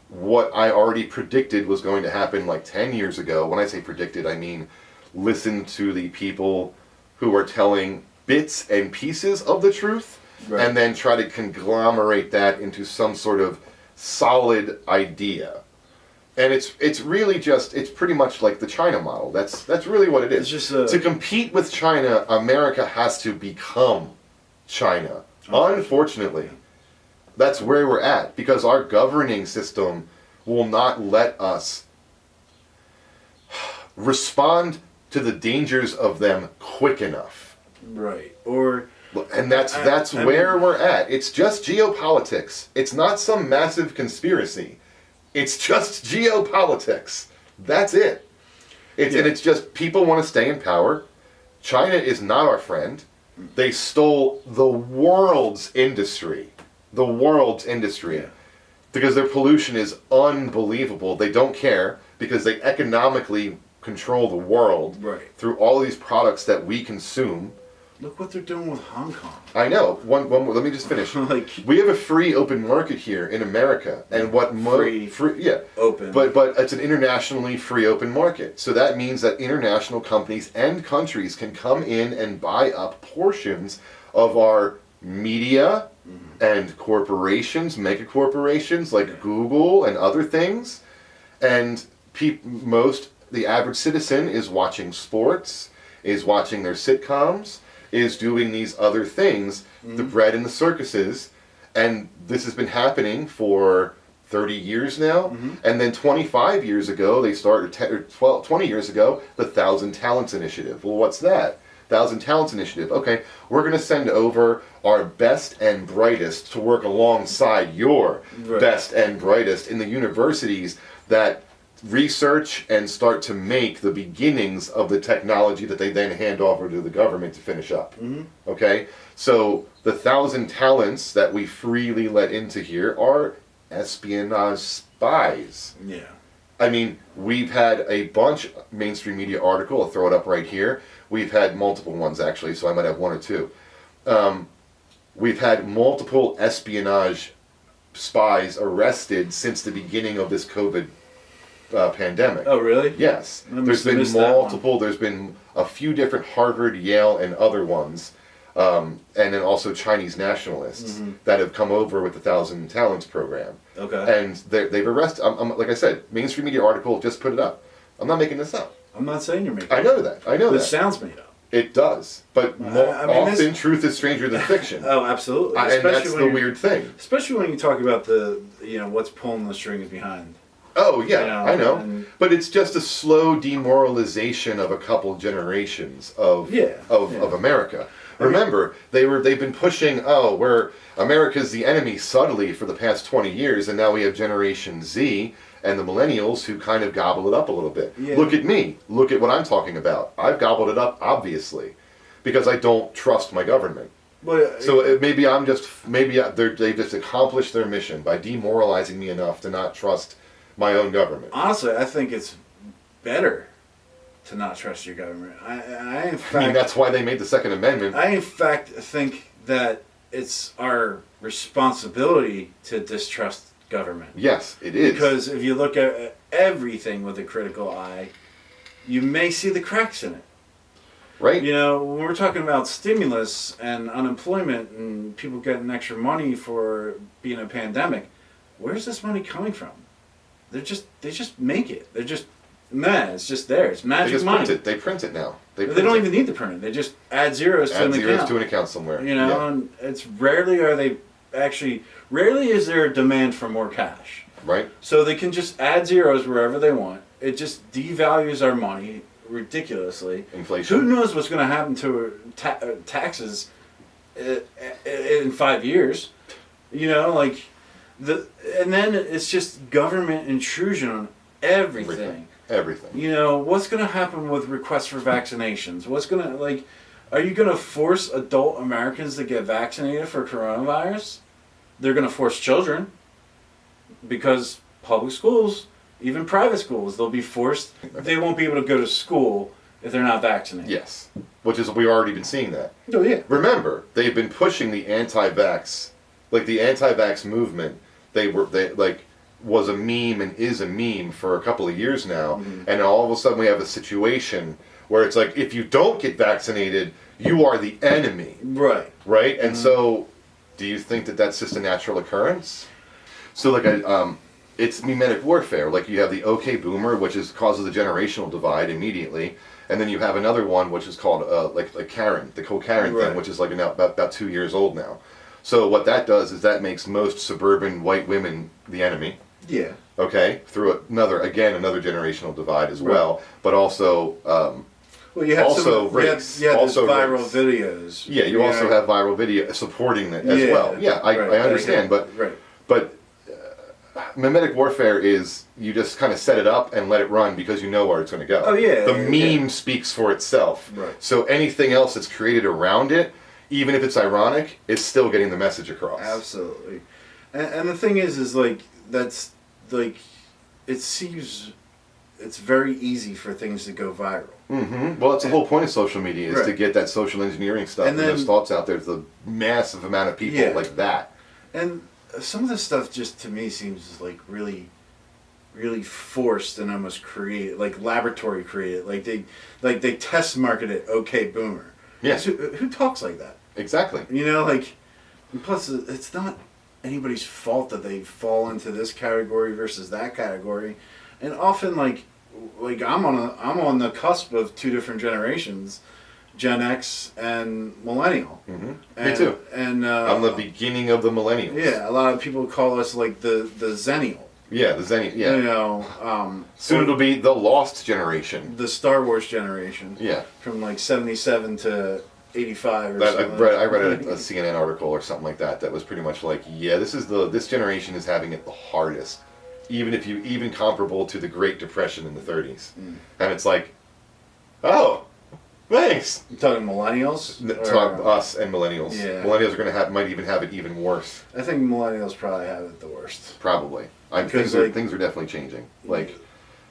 what I already predicted was going to happen like 10 years ago. When I say predicted, I mean listen to the people who are telling bits and pieces of the truth and then try to conglomerate that into some sort of solid idea. And it's really just, it's pretty much like the China model. That's really what it is. It's just to compete with China, America has to become China. Unfortunately, that's where we're at because our governing system will not let us respond to the dangers of them quick enough. Right. And that's where we're at. It's just geopolitics. It's not some massive conspiracy. It's just geopolitics. That's it. And it's just people want to stay in power. China is not our friend. They stole the world's industry. The world's industry. Yeah. Because their pollution is unbelievable. They don't care because they economically control the world through all these products that we consume. Look what they're doing with Hong Kong. I know. One more. Let me just finish. We have a free open market here in America, and open. But it's an internationally free open market. So that means that international companies and countries can come in and buy up portions of our media and corporations, mega corporations like Google and other things, and the average citizen is watching sports, is watching their sitcoms, is doing these other things, the bread and the circuses, and this has been happening for 30 years now, and then 25 years ago, they started, 20 years ago, the 1,000 Talents Initiative. Well, what's that? 1,000 Talents Initiative. Okay, we're going to send over our best and brightest to work alongside your best and brightest in the universities that research and start to make the beginnings of the technology that they then hand over to the government to finish up. Okay? So the 1,000 talents that we freely let into here are espionage spies. Yeah. I mean, we've had a bunch mainstream media article, I'll throw it up right here. We've had multiple ones actually, so I might have one or two. We've had multiple espionage spies arrested since the beginning of this COVID pandemic. Oh, really? Yes. There's been multiple. There's been a few different Harvard, Yale, and other ones, and then also Chinese nationalists that have come over with the 1,000 Talents program. Okay. And they've arrested. Like I said, mainstream media article just put it up. I'm not making this up. I'm not saying you're making. I know that. I know that. This sounds made up. It does, but often truth is stranger than fiction. Oh, absolutely. And that's the weird thing. Especially when you talk about what's pulling the strings behind. Oh, yeah, I know. But it's just a slow demoralization of a couple generations of America. Remember, they've been pushing, we're America's the enemy subtly for the past 20 years, and now we have Generation Z and the millennials who kind of gobble it up a little bit. Yeah. Look at me. Look at what I'm talking about. I've gobbled it up, obviously, because I don't trust my government. But So maybe they've just accomplished their mission by demoralizing me enough to not trust my own government. honestly, I think it's better to not trust your government. I in fact, I mean, that's why they made the Second Amendment. I in fact think that it's our responsibility to distrust government. Yes, it is. Because if you look at everything with a critical eye, you may see the cracks in it. Right? You know, when we're talking about stimulus and unemployment and people getting extra money for being a pandemic, where's this money coming from? They just make it. They're just it's just there. It's They magic just money. print it. They print it now. They don't even need to print it. They just add zeros to an account. to an account somewhere. You know, Yeah. and it's rarely is there a demand for more cash. Right? So they can just add zeros wherever they want. It just devalues our money ridiculously. Inflation. Who knows what's going to happen to taxes in 5 years? You know, like and then it's just government intrusion on everything. Everything. You know, what's going to happen with requests for vaccinations? What's going to are you going to force adult Americans to get vaccinated for coronavirus? They're going to force children because public schools, even private schools, they'll be forced. They won't be able to go to school if they're not vaccinated. Yes. Which is, we've already been seeing that. Oh, yeah. Remember, they've been pushing the anti-vax, the anti-vax movement. They was a meme and is a meme for a couple of years now, and all of a sudden we have a situation where it's like, if you don't get vaccinated, you are the enemy. Right. Right? And so, do you think that that's just a natural occurrence? So, it's mimetic warfare. Like, you have the okay boomer, which causes a generational divide immediately, and then you have another one, which is called, Karen, the co-Karen Right. thing, which is about 2 years old now. So what that does is that makes most suburban white women the enemy. Yeah. Okay, through another generational divide as Right. well, but also Well, you have also some, race. You have Also viral race. videos. Yeah, you also have viral video supporting that as well. Yeah, I understand, but mimetic warfare is you just kind of set it up and let it run because you know where it's going to go. Oh, yeah, the yeah. meme speaks for itself. Right. So anything else that's created around it, even if it's ironic, is still getting the message across. Absolutely. And the thing is that's it seems it's very easy for things to go viral. Mm-hmm. Well, that's the whole point of social media is to Right. get that social engineering stuff And and then- those thoughts out there to the massive amount of people Yeah. like that. And some of this stuff just to me seems like really, really forced and almost created, like laboratory created. Like they test marketed okay boomer. Yeah. Who talks like that? Exactly. You know, like, and plus it's not anybody's fault that they fall into this category versus that category, and often like I'm on the cusp of two different generations, Gen X and Millennial. Mm-hmm. Me too. And I'm the beginning of the millennials. yeah, a lot of people call us like the Zennial. Yeah, the Zenny. Yeah. You know, Soon it'll be the lost generation. the Star Wars generation. Yeah. From like 77 to 85 or That, something. I read a CNN article or something like that was pretty much like, yeah, this generation is having it the hardest, even comparable to the Great Depression in the 30s. And it's like, oh, thanks. You talking millennials? To us and millennials. Yeah. Millennials are might even have it even worse. I think millennials probably have it the worst. Probably. Because, Things are definitely changing.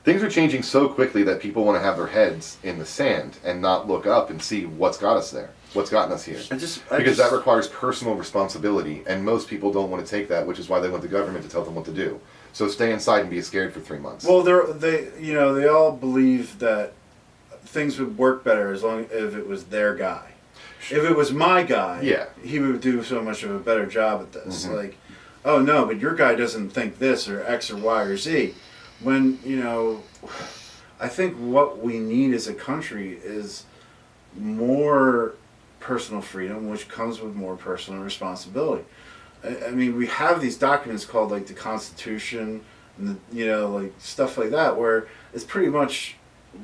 Things are changing so quickly that people want to have their heads in the sand and not look up and see what's got us there, what's gotten us here. Because that requires personal responsibility, and most people don't want to take that, which is why they want the government to tell them what to do. So stay inside and be scared for 3 months. Well, they all believe that things would work better if it was their guy. If it was my guy, Yeah. he would do so much of a better job at this. Like, oh no, but your guy doesn't think this or X or Y or Z. When, I think what we need as a country is more personal freedom, which comes with more personal responsibility. I mean, we have these documents called like the Constitution, and like stuff like that, where it's pretty much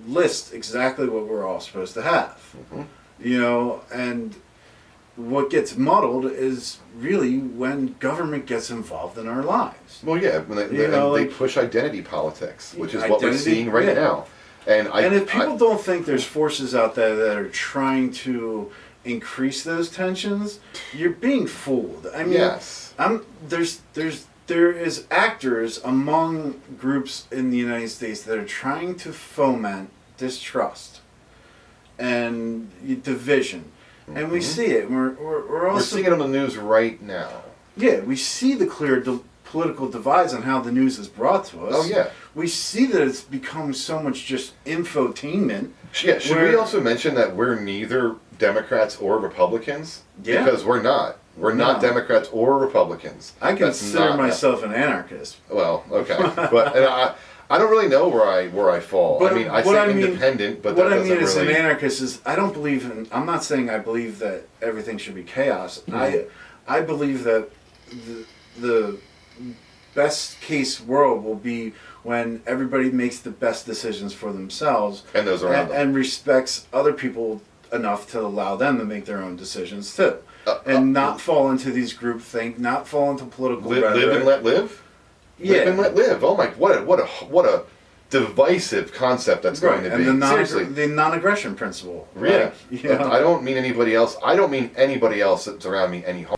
lists exactly what we're all supposed to have. And what gets muddled is really when government gets involved in our lives. Well, yeah, when they push identity politics, which is what we're seeing right now. And if people don't think there's forces out there that are trying to increase those tensions, you're being fooled. I mean, yes. There is actors among groups in the United States that are trying to foment distrust and division. And we see it. We're also seeing it on the news right now. Yeah, we see the clear political divides on how the news is brought to us. Oh, yeah. We see that it's become so much just infotainment. Yeah, should we also mention that we're neither Democrats or Republicans? Yeah. Because we're not. We're not Democrats or Republicans. I consider myself an anarchist. Well, okay. But I don't really know where I fall. But I mean, I say independent, but what I mean as an anarchist is I don't believe in. I'm not saying I believe that everything should be chaos. Mm-hmm. I believe that the best case world will be when everybody makes the best decisions for themselves and those around them, and respects other people enough to allow them to make their own decisions too, and not fall into these groupthink, not fall into political rhetoric. Live and let live. Yeah. Live and let live. Oh my! What a divisive concept that's going to be. And Seriously, the non-aggression principle. Yeah. Like, I don't mean anybody else. I don't mean anybody else that's around me any harm.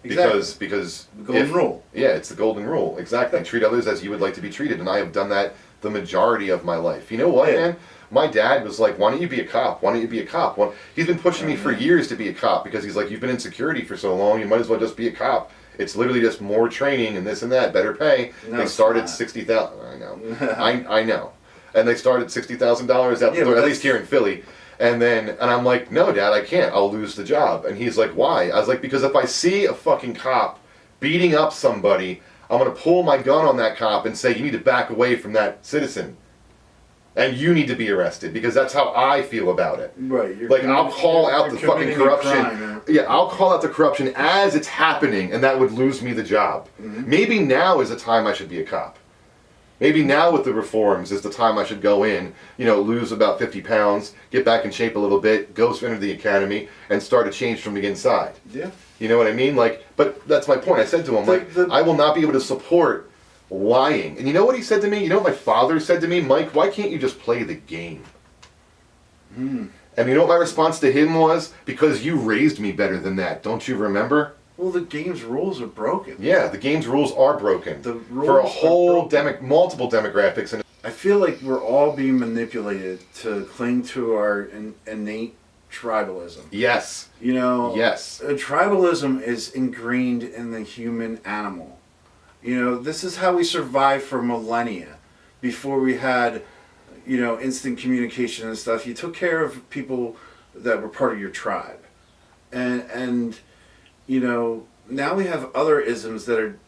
Exactly. Because the golden rule. Yeah, it's the golden rule. Exactly. Treat others as you would like to be treated, and I have done that the majority of my life. You know what, man? My dad was like, "Why don't you be a cop? Why don't you be a cop?" Well, he's been pushing me for years to be a cop because he's like, "You've been in security for so long, you might as well just be a cop. It's literally just more training and this and that, better pay." No, they started $60,000. I know, I know, and they started $60,000 out the door, at least here in Philly. And I'm like, "No, Dad, I can't. I'll lose the job." And he's like, "Why?" I was like, "Because if I see a fucking cop beating up somebody, I'm gonna pull my gun on that cop and say, you need to back away from that citizen. And you need to be arrested, because that's how I feel about it." Right. Like, I'll call out the fucking corruption. Yeah, I'll call out the corruption as it's happening, and that would lose me the job. Mm-hmm. Maybe now is the time I should be a cop. Maybe now with the reforms is the time I should go in, lose about 50 pounds, get back in shape a little bit, go enter the academy, and start a change from the inside. Yeah. You know what I mean? Like, but that's my point. I said to him, I will not be able to support lying. And you know what he said to me? You know what my father said to me? "Mike, why can't you just play the game?" And you know what my response to him was? "Because you raised me better than that. Don't you remember?" Well, the game's rules are broken. Yeah, the game's rules are broken. The rules for a whole multiple demographics. And I feel like we're all being manipulated to cling to our innate tribalism. Yes. Yes. Tribalism is ingrained in the human animal. This is how we survived for millennia. Before we had, instant communication and stuff, you took care of people that were part of your tribe. And now we have other isms that are,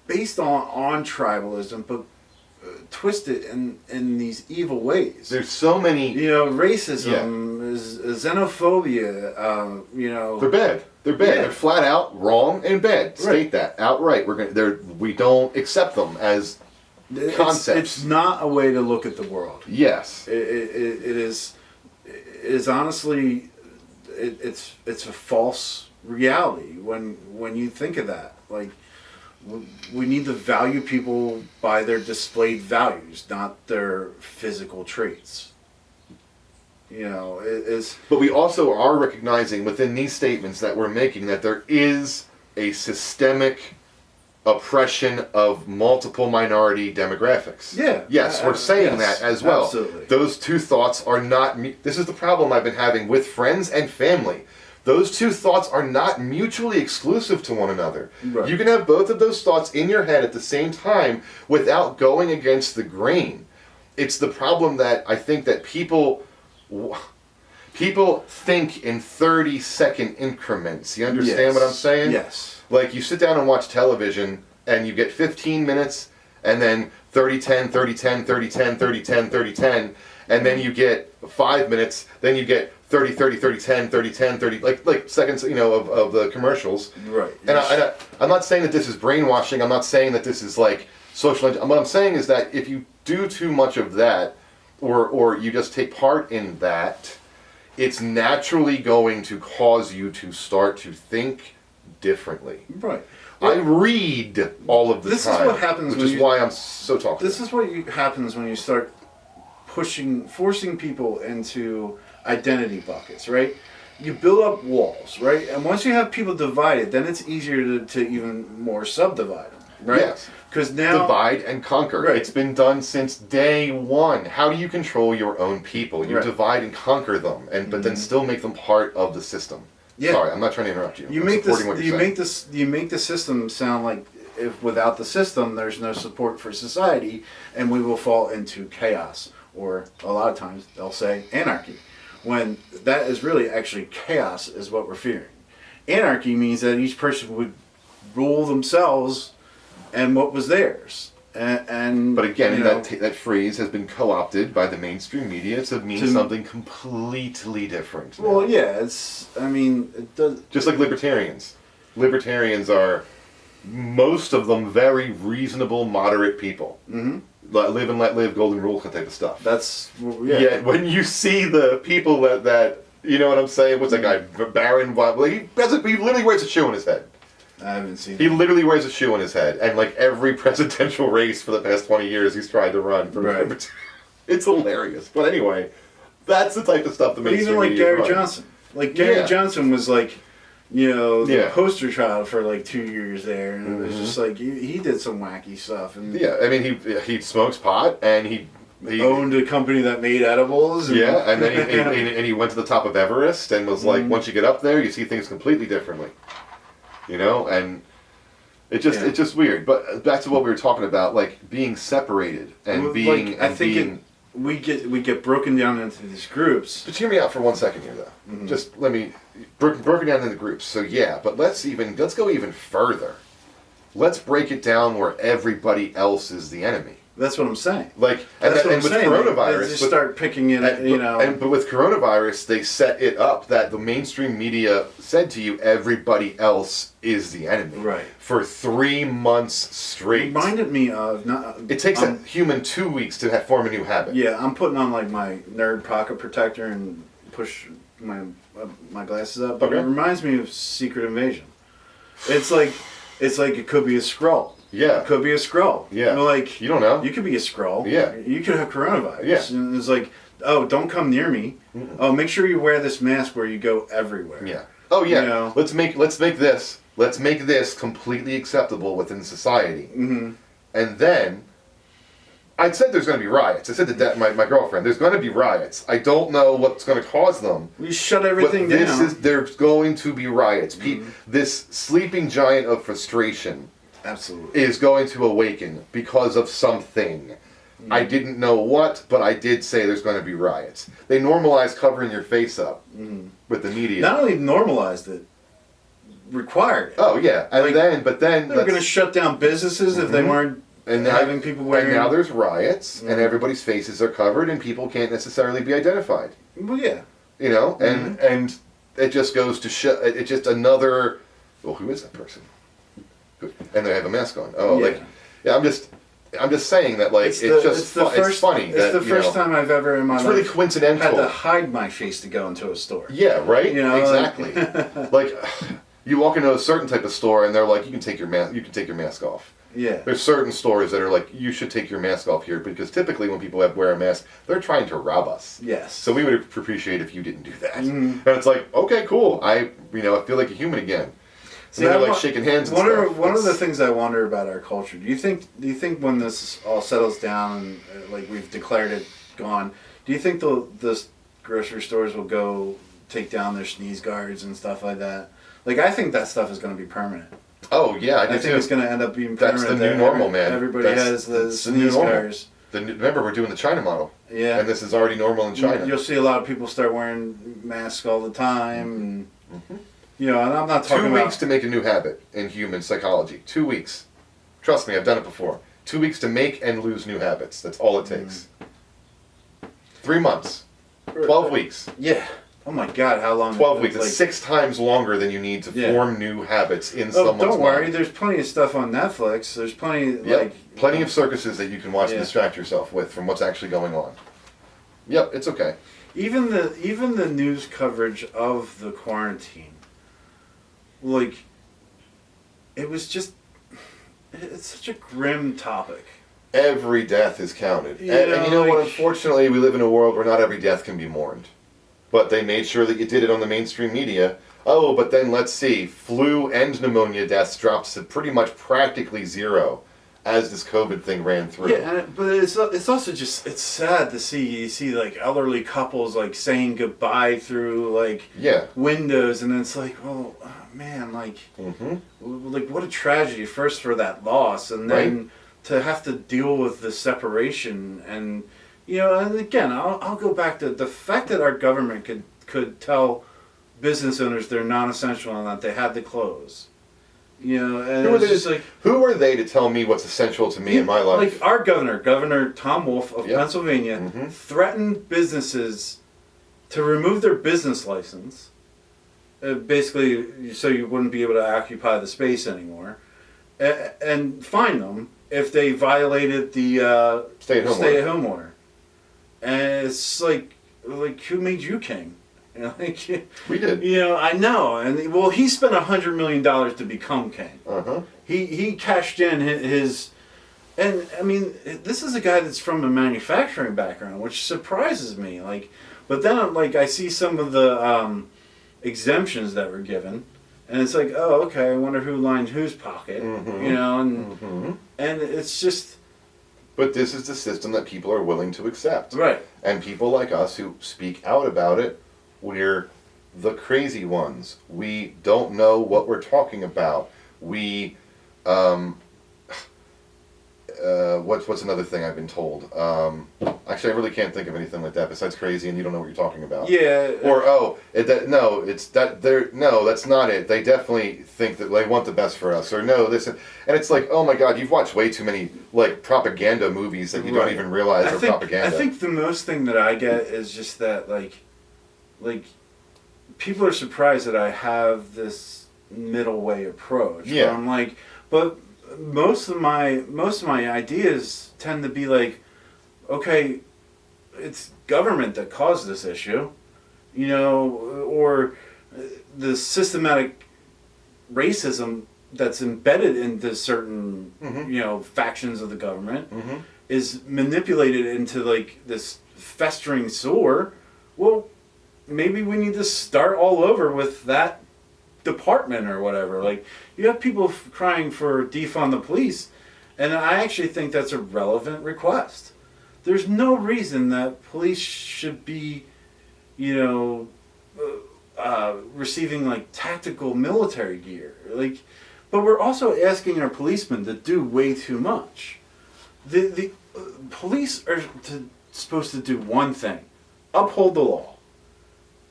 based on tribalism, but twisted in these evil ways. There's so many... racism, xenophobia, They're bad. They're bad. Yeah. They're flat out wrong and bad. State that outright. We don't accept them as concepts. It's not a way to look at the world. Yes. It is honestly, it's a false reality when you think of that. Like, we need to value people by their displayed values, not their physical traits. But we also are recognizing within these statements that we're making that there is a systemic oppression of multiple minority demographics. Yeah. Yes, we're saying that as well. Absolutely. Those two thoughts are not... This is the problem I've been having with friends and family. Those two thoughts are not mutually exclusive to one another. Right. You can have both of those thoughts in your head at the same time without going against the grain. It's the problem that I think that people think in 30-second increments. You understand what I'm saying? Yes. Like, you sit down and watch television, and you get 15 minutes, and then 30-10, 30-10, 30-10, 30-10, 30-10, and then you get 5 minutes, then you get 30-30, 30-10, 30-10, 30, like seconds, of the commercials. Right. And I'm not saying that this is brainwashing. I'm not saying that this is like social. What I'm saying is that if you do too much of that, or you just take part in that, it's naturally going to cause you to start to think differently. Right. I read all of the this time. This is what happens. Which is why I'm so talkative. This is what happens when you start forcing people into identity buckets, right? You build up walls, right? And once you have people divided, then it's easier to even more subdivide them, right? Yes. Because now... Divide and conquer. Right. It's been done since day one. How do you control your own people? You divide and conquer them, but then still make them part of the system. Yeah. Sorry, I'm not trying to interrupt you. You make the system sound like if without the system, there's no support for society, and we will fall into chaos, or a lot of times they'll say anarchy, when that is really actually chaos is what we're fearing. Anarchy means that each person would rule themselves and what was theirs. But again, that phrase has been co-opted by the mainstream media to mean something completely different. Well, now. Yeah, it does. Just like libertarians. Libertarians are, most of them, very reasonable, moderate people. Mm-hmm. Live and let live, golden rule type of stuff. Yeah, when you see the people that you know what I'm saying? What's that guy? Baron? He literally wears a shoe on his head. I haven't seen. He literally wears a shoe on his head, and like every presidential race for the past 20 years, he's tried to run. Right. It's hilarious. But anyway, that's the type of stuff the mainstream media even like Gary Johnson. Like Gary Johnson was like, the poster child for like 2 years there, and it was just like he did some wacky stuff. And he smokes pot, and he owned a company that made edibles. And and then he went to the top of Everest and was like, once you get up there, you see things completely differently. And it's just weird. But back to what we were talking about, like being separated and we get broken down into these groups. But hear me out for 1 second here, though. Mm-hmm. Just let me broken down into groups. So but let's go even further. Let's break it down where everybody else is the enemy. That's what I'm saying. And with coronavirus, they just start picking it. But with coronavirus, they set it up that the mainstream media said to you, everybody else is the enemy. Right. For 3 months straight. Reminded me of it takes a human 2 weeks to form a new habit. Yeah, I'm putting on like my nerd pocket protector and push my glasses up. But it reminds me of Secret Invasion. It's like it could be a Skrull. Yeah. It could be a Skrull. Yeah. You don't know. You could be a Skrull. Yeah. You could have coronavirus. Yeah. And it's like, oh, don't come near me. Mm-mm. Oh, make sure you wear this mask where you go everywhere. Yeah. Oh yeah. Let's make this completely acceptable within society. Mm-hmm. And then I said there's going to be riots. I said to my girlfriend, there's going to be riots. I don't know what's going to cause them. We shut everything down. There's going to be riots. Mm-hmm. This sleeping giant of frustration is going to awaken because of something. Mm-hmm. I didn't know what, but I did say there's going to be riots. They normalized covering your face up with the media. Not only normalized it, required it. Oh yeah, and then they were going to shut down businesses if they weren't having people wearing. And now there's riots, and everybody's faces are covered, and people can't necessarily be identified. Well, yeah. And it just goes to show. It's just another. Well, who is that person? And they have a mask on. Oh, I'm just saying that it's funny. It's the first time I've ever in my life really coincidental. had to hide my face to go into a store. Yeah, right. Exactly. You walk into a certain type of store and they're like, you can take your mask off. Yeah. There's certain stores that are like, you should take your mask off here because typically when people wear a mask, they're trying to rob us. Yes. So we would appreciate if you didn't do that. Mm-hmm. And it's like, okay, cool. I feel like a human again. See, they're shaking hands. One of the things I wonder about our culture. Do you think when this all settles down and we've declared it gone, do you think the grocery stores will go take down their sneeze guards and stuff like that? I think that stuff is going to be permanent. Oh yeah, I think it's going to end up being permanent. That's the new normal, man. Everybody has the sneeze guards. Remember, we're doing the China model. Yeah. And this is already normal in China. You'll see a lot of people start wearing masks all the time. And, and I'm not talking 2 weeks to make a new habit in human psychology. 2 weeks. Trust me, I've done it before. 2 weeks to make and lose new habits. That's all it takes. 3 months. 12 weeks. Yeah. Oh my God, how long? 12 weeks. It's 6 times longer than you need to form new habits in someone's mind. Don't worry, there's plenty of stuff on Netflix. There's plenty, plenty of circuses that you can watch and distract yourself with from what's actually going on. Yep, it's okay. even the news coverage of the quarantine, like, it was just, it's such a grim topic. Every death is counted. You And know, you know what? like- Unfortunately, we live in a world where not every death can be mourned. But they made sure that you did it on the mainstream media. Oh, but then let's see. Flu and pneumonia deaths dropped to pretty much practically zero as this COVID thing ran through. Yeah, but it's also just, it's sad to see, you see like elderly couples like saying goodbye through like Yeah. windows, and it's like, well, man, like, like what a tragedy first for that loss, and then to have to deal with the separation, and and again, I'll go back to the fact that our government could tell business owners they're non-essential and that they had to close. And Who are they to tell me what's essential to me in my life? Like our Governor Tom Wolf of Yep. Pennsylvania, threatened businesses to remove their business license, basically so you wouldn't be able to occupy the space anymore, and fine them if they violated the stay-at-home order. And it's like who made you king? We did. I know, and well, he spent $100 million to become king. He cashed in his, and I mean, this is a guy that's from a manufacturing background, which surprises me. But then I see some of the exemptions that were given, and it's like, oh, okay, I wonder who lined whose pocket, and it's just. But this is the system that people are willing to accept, right? And people like us who speak out about it. We're the crazy ones. We don't know what we're talking about. We, what's another thing I've been told? Actually, I really can't think of anything like that besides crazy and you don't know what you're talking about. Yeah. Or that's not it. They definitely think that they want the best for us. Or no, this and it's like, oh my God, you've watched way too many propaganda movies that you don't even realize are propaganda. I think the most thing that I get is just that like people are surprised that I have this middle way approach. Yeah. Where I'm like, but most of my ideas tend to be like, okay, it's government that caused this issue, or the systematic racism that's embedded into certain factions of the government is manipulated into this festering sore. Well, maybe we need to start all over with that department or whatever. You have people crying for defund the police, and I actually think that's a relevant request. There's no reason that police should be, receiving tactical military gear. But we're also asking our policemen to do way too much. The police are supposed to do one thing: uphold the law.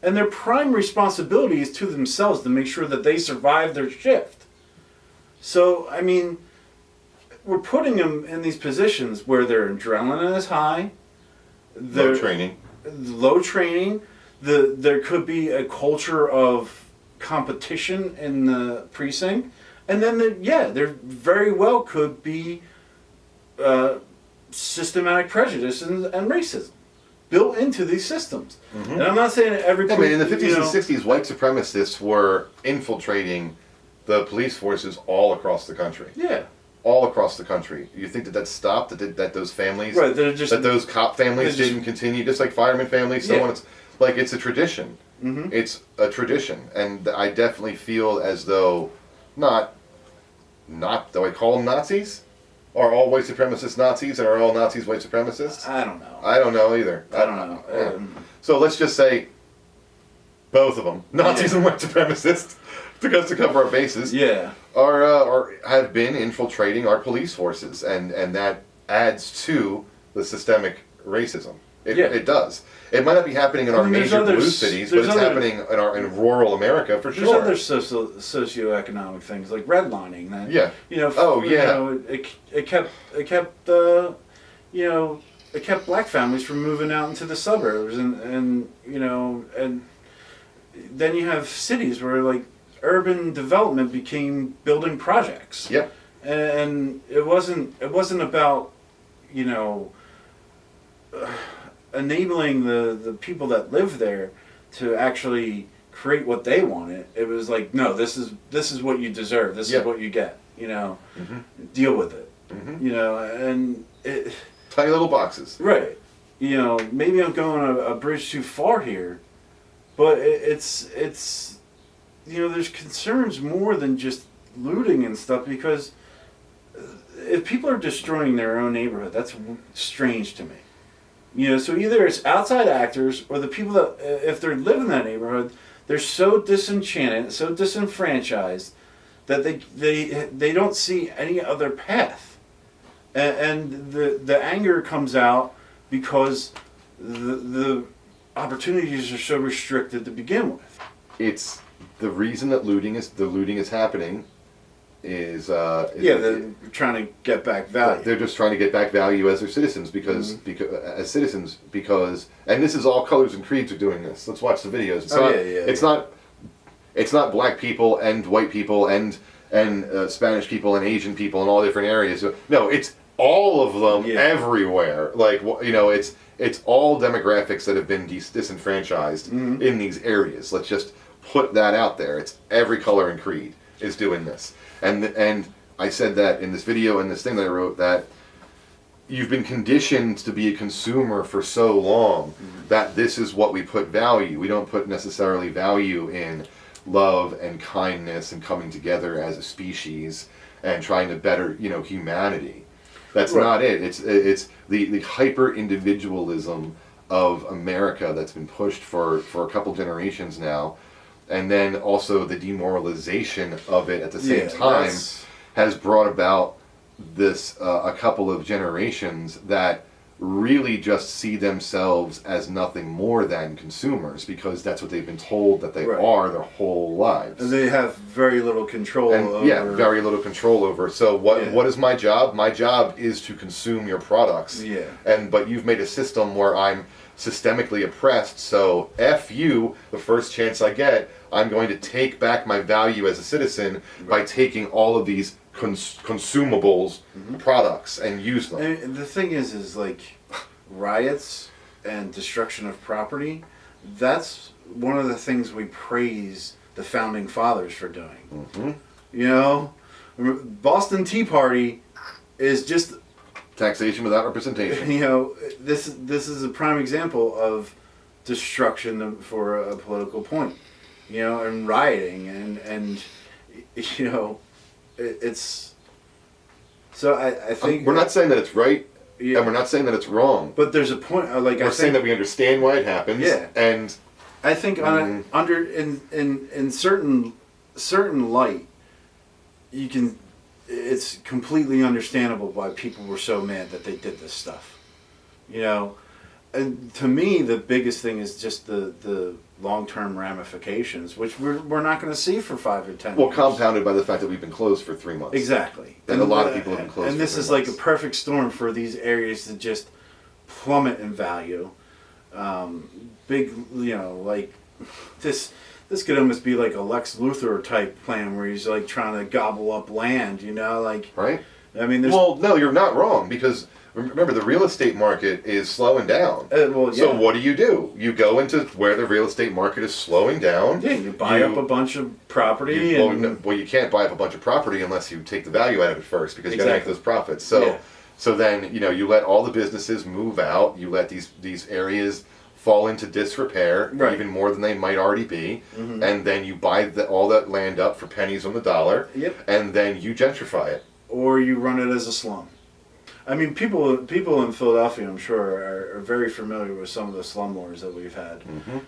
And their prime responsibility is to themselves to make sure that they survive their shift. So, I mean, we're putting them in these positions where their adrenaline is high. Low training. There could be a culture of competition in the precinct. And then, there very well could be systematic prejudice and racism built into these systems. And I'm not saying every... I mean, in the 50s and 60s, white supremacists were infiltrating the police forces all across the country. Yeah. All across the country. You think that stopped? That those families... Right, that those cop families didn't continue, just like fireman families, so on. It's a tradition. It's a tradition. And I definitely feel as though not though I call them Nazis? Are all white supremacists Nazis, and are all Nazis white supremacists? I don't know. I don't know either. I don't know. Yeah. So let's just say both of them, Nazis and white supremacists, to cover our bases, are have been infiltrating our police forces, and that adds to the systemic racism. It does. It might not be happening in our major blue cities, but it's happening in rural America for sure. There's other socioeconomic things like redlining. That, it kept black families from moving out into the suburbs, and then you have cities where urban development became building projects. Yep. And it wasn't about enabling the people that live there to actually create what they wanted. It was like, no, this is what you deserve. This is what you get. You know, deal with it. You know, and it. Tiny little boxes. Right. You know, maybe I'm going a bridge too far here, but it's you know, there's concerns more than just looting and stuff, because if people are destroying their own neighborhood, that's strange to me. You know, so either it's outside actors or the people that, if they live in that neighborhood, they're so disenchanted, so disenfranchised that they don't see any other path, and the anger comes out because the opportunities are so restricted to begin with. It's the reason that looting is happening. They're trying to get back value. They're just trying to get back value as their citizens because and this is all colors and creeds are doing this. Let's watch the videos. It's not black people and white people and Spanish people and Asian people in all different areas. No, it's all of them everywhere. Like, you know, it's all demographics that have been disenfranchised in these areas. Let's just put that out there. It's every color and creed is doing this. And I said that in this video and this thing that I wrote, that you've been conditioned to be a consumer for so long that this is what we put value. We don't put necessarily value in love and kindness and coming together as a species and trying to better, you know, humanity. That's not it. It's the hyper individualism of America that's been pushed for a couple generations now. And then also the demoralization of it at the same time has brought about this a couple of generations that really just see themselves as nothing more than consumers, because that's what they've been told that they are their whole lives. And they have very little control over... very little control over. So what is my job? My job is to consume your products. Yeah. But you've made a system where I'm systemically oppressed, so F you, the first chance I get, I'm going to take back my value as a citizen by taking all of these consumables, products, and use them. And the thing is like, riots and destruction of property, that's one of the things we praise the Founding Fathers for doing. You know, Boston Tea Party is just... taxation without representation. You know, this is a prime example of destruction for a political point. You know, and rioting and you know, it's... So I think... we're not saying that it's right, and we're not saying that it's wrong. But there's a point, like we're saying that we understand why it happens. Yeah. And I think in certain light, you can... It's completely understandable why people were so mad that they did this stuff. You know, and to me, the biggest thing is just the long-term ramifications, which we're not going to see for 5 or 10 years. Well, compounded by the fact that we've been closed for 3 months. Exactly. And a lot of people have been closed for 3 months. And this is like a perfect storm for these areas to just plummet in value. Big, you know, like this could almost be like a Lex Luthor type plan where he's like trying to gobble up land, you know, like... Right. I mean, well, no, you're not wrong, because remember, the real estate market is slowing down. So what do? You go into where the real estate market is slowing down. Yeah, you buy up a bunch of property. You can't buy up a bunch of property unless you take the value out of it first, because you got to make those profits. So then, you know, you let all the businesses move out. You let these areas fall into disrepair, even more than they might already be, and then you buy all that land up for pennies on the dollar, and then you gentrify it. Or you run it as a slum. I mean, people in Philadelphia, I'm sure, are very familiar with some of the slumlords that we've had.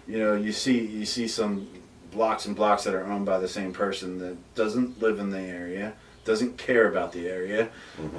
You know, you see some blocks and blocks that are owned by the same person that doesn't live in the area, doesn't care about the area,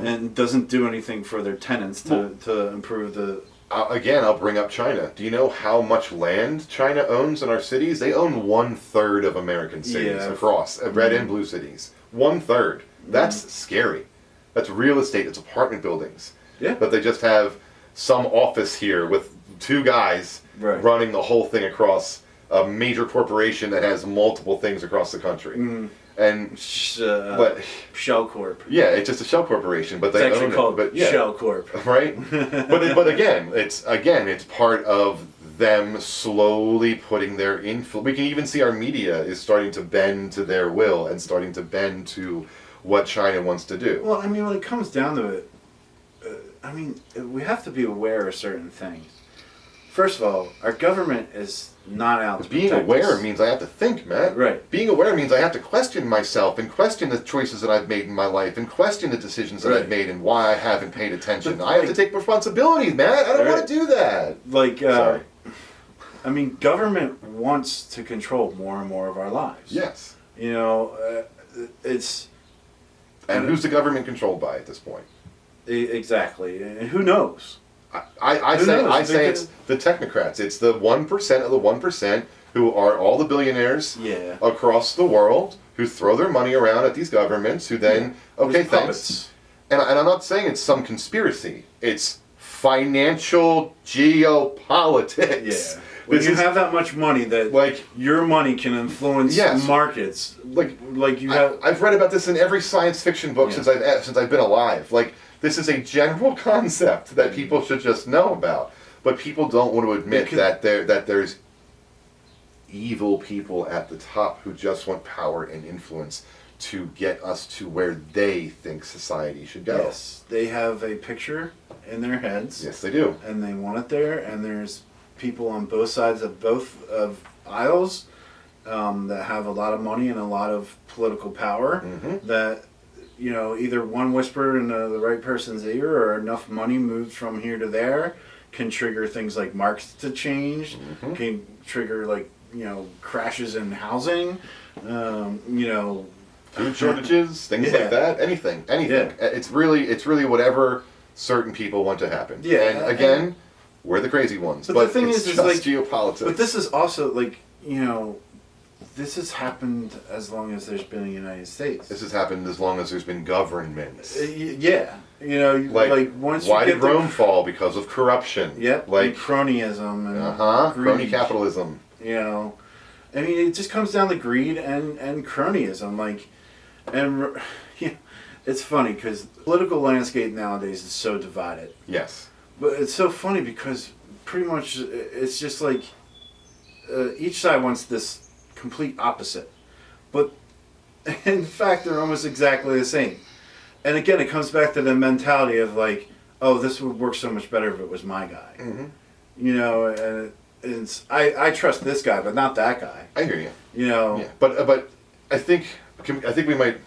and doesn't do anything for their tenants to improve the... Again, I'll bring up China. Do you know how much land China owns in our cities? They own 1/3 of American cities across, red and blue cities. 1/3. That's scary. That's real estate. It's apartment buildings. Yeah. But they just have some office here with 2 guys running the whole thing across a major corporation that has multiple things across the country. And but Shell Corp. Yeah, it's just a shell corporation, but they it's actually own called it. But yeah, Shell Corp. Right? but again, it's part of them slowly putting their influence. We can even see our media is starting to bend to their will and starting to bend to what China wants to do. Well, I mean, when it comes down to it, I mean, we have to be aware of certain things. First of all, our government is not out to Being protect aware us. means I have to think, Matt. Right. Being aware means I have to question myself and question the choices that I've made in my life and question the decisions that I've made and why I haven't paid attention. But, I have to take responsibility, Matt. I don't want to do that. Like, Sorry. I mean, government wants to control more and more of our lives. Yes. You know, it's... And who's the government controlled by at this point? Exactly. And who knows? I say it's the technocrats. It's the 1% of the 1% who are all the billionaires across the world who throw their money around at these governments who then, okay, thanks. And I'm not saying it's some conspiracy. It's financial geopolitics. Yeah. When you have that much money that like your money can influence markets, like you have. I've read about this in every science fiction book since I've been alive. Like, this is a general concept that people should just know about, but people don't want to admit that there's evil people at the top who just want power and influence to get us to where they think society should go. Yes, they have a picture in their heads. Yes, they do, and they want it there. And there's people on both sides of aisles that have a lot of money and a lot of political power that. You know, either one whisper in the right person's ear or enough money moved from here to there can trigger things like markets to change, can trigger, like, you know, crashes in housing, you know. Food shortages, things like that, anything. Yeah. It's really whatever certain people want to happen. Yeah. And again, we're the crazy ones. But the thing it's is just like, geopolitics. But this is also, like, you know, this has happened as long as there's been a United States. This has happened as long as there's been governments. Yeah, you know, like once why you did Rome fall? Because of corruption. Yep, like cronyism and crony capitalism. You know, I mean, it just comes down to greed and cronyism. Like, and yeah, it's funny because the political landscape nowadays is so divided. Yes, but it's so funny because pretty much it's just like each side wants this complete opposite, but in fact they're almost exactly the same. And again, it comes back to the mentality of like, oh, this would work so much better if it was my guy. You know, and it's I trust this guy, but not that guy. I hear you. You know, yeah. But I think we might.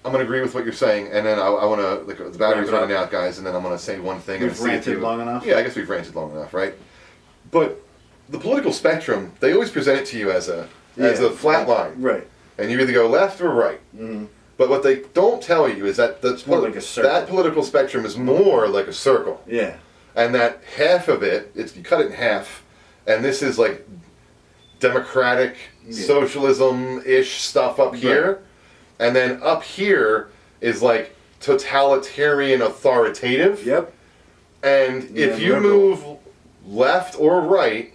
I'm gonna agree with what you're saying, and then I want to, like, the battery's running out, guys, and then I'm gonna say one thing. We've ranted long enough. Yeah, I guess we've ranted long enough, right? But the political spectrum, they always present it to you as a flat line, right? And you either go left or right. But what they don't tell you is that that political spectrum is more like a circle. Yeah. And that half of it, you cut it in half, and this is like democratic socialism-ish stuff up here, and then up here is like totalitarian authoritative. Yep. And if you move left or right,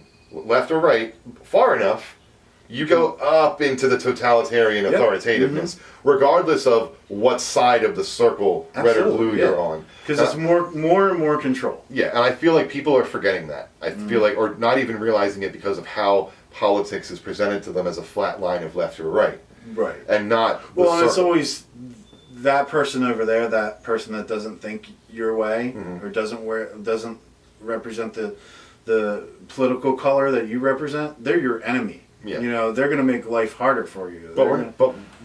far enough, you go up into the totalitarian authoritativeness, regardless of what side of the circle, red or blue, you're on. Because it's more and more control. Yeah, and I feel like people are forgetting that. I feel like, or not even realizing it because of how politics is presented to them as a flat line of left or right. Right. And not the and it's always that person over there, that person that doesn't think your way, or doesn't represent the political color that you represent. They're your enemy. Yeah. You know, they're going to make life harder for you. But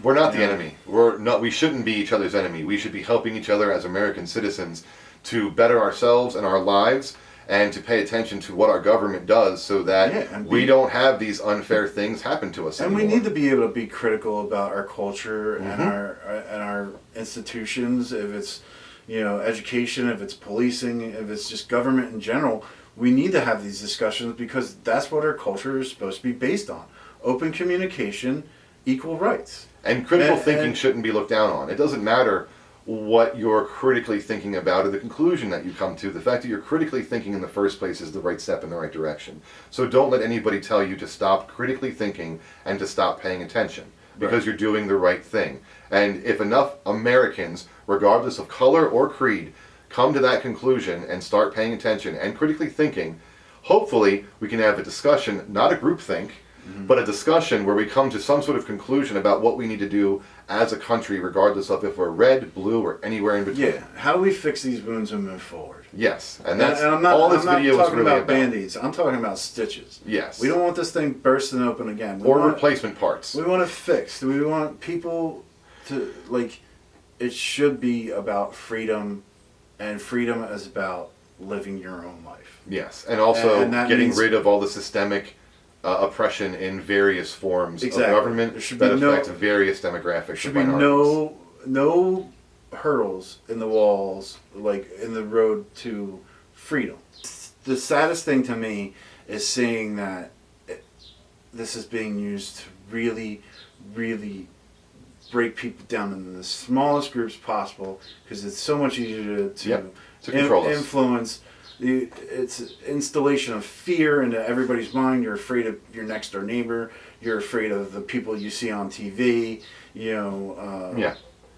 we're not the enemy. We shouldn't be each other's enemy. We should be helping each other as American citizens to better ourselves and our lives, and to pay attention to what our government does, so that we don't have these unfair things happen to us anymore. And we need to be able to be critical about our culture and our institutions. If it's, you know, education, if it's policing, if it's just government in general. We need to have these discussions because that's what our culture is supposed to be based on. Open communication, equal rights. And critical thinking shouldn't be looked down on. It doesn't matter what you're critically thinking about or the conclusion that you come to. The fact that you're critically thinking in the first place is the right step in the right direction. So don't let anybody tell you to stop critically thinking and to stop paying attention. because you're doing the right thing. And if enough Americans, regardless of color or creed, come to that conclusion and start paying attention and critically thinking, hopefully we can have a discussion, not a groupthink, but a discussion where we come to some sort of conclusion about what we need to do as a country, regardless of if we're red, blue, or anywhere in between. Yeah, how do we fix these wounds and move forward? Yes, and that's I'm not, all this I'm not video is talking really about Band-Aids. I'm talking about stitches. Yes. We don't want this thing bursting open again. Or replacement parts. We want it fixed. We want people to, like, it should be about freedom, and freedom is about living your own life. Yes, and also and getting rid of all the systemic oppression in various forms of government that affect various demographics. There should be no hurdles in the walls, like in the road to freedom. The saddest thing to me is seeing that this is being used to really, really break people down into the smallest groups possible, because it's so much easier to control influence. It's installation of fear into everybody's mind. You're afraid of your next door neighbor. You're afraid of the people you see on TV.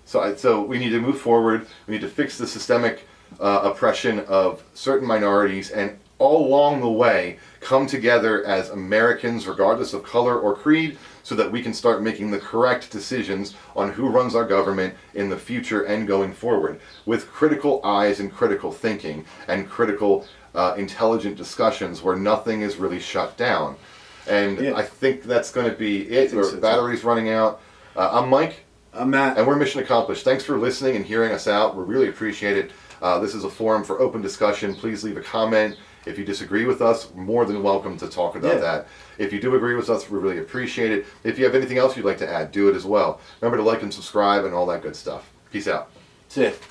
So we need to move forward. We need to fix the systemic oppression of certain minorities, and all along the way come together as Americans, regardless of color or creed, so that we can start making the correct decisions on who runs our government in the future and going forward, with critical eyes and critical thinking and critical intelligent discussions where nothing is really shut down. And I think that's going to be it. Our battery's running out. I'm Mike. I'm Matt. And we're mission accomplished. Thanks for listening and hearing us out. We really appreciate it. This is a forum for open discussion. Please leave a comment. If you disagree with us, more than welcome to talk about that. If you do agree with us, we really appreciate it. If you have anything else you'd like to add, do it as well. Remember to like and subscribe and all that good stuff. Peace out. That's it.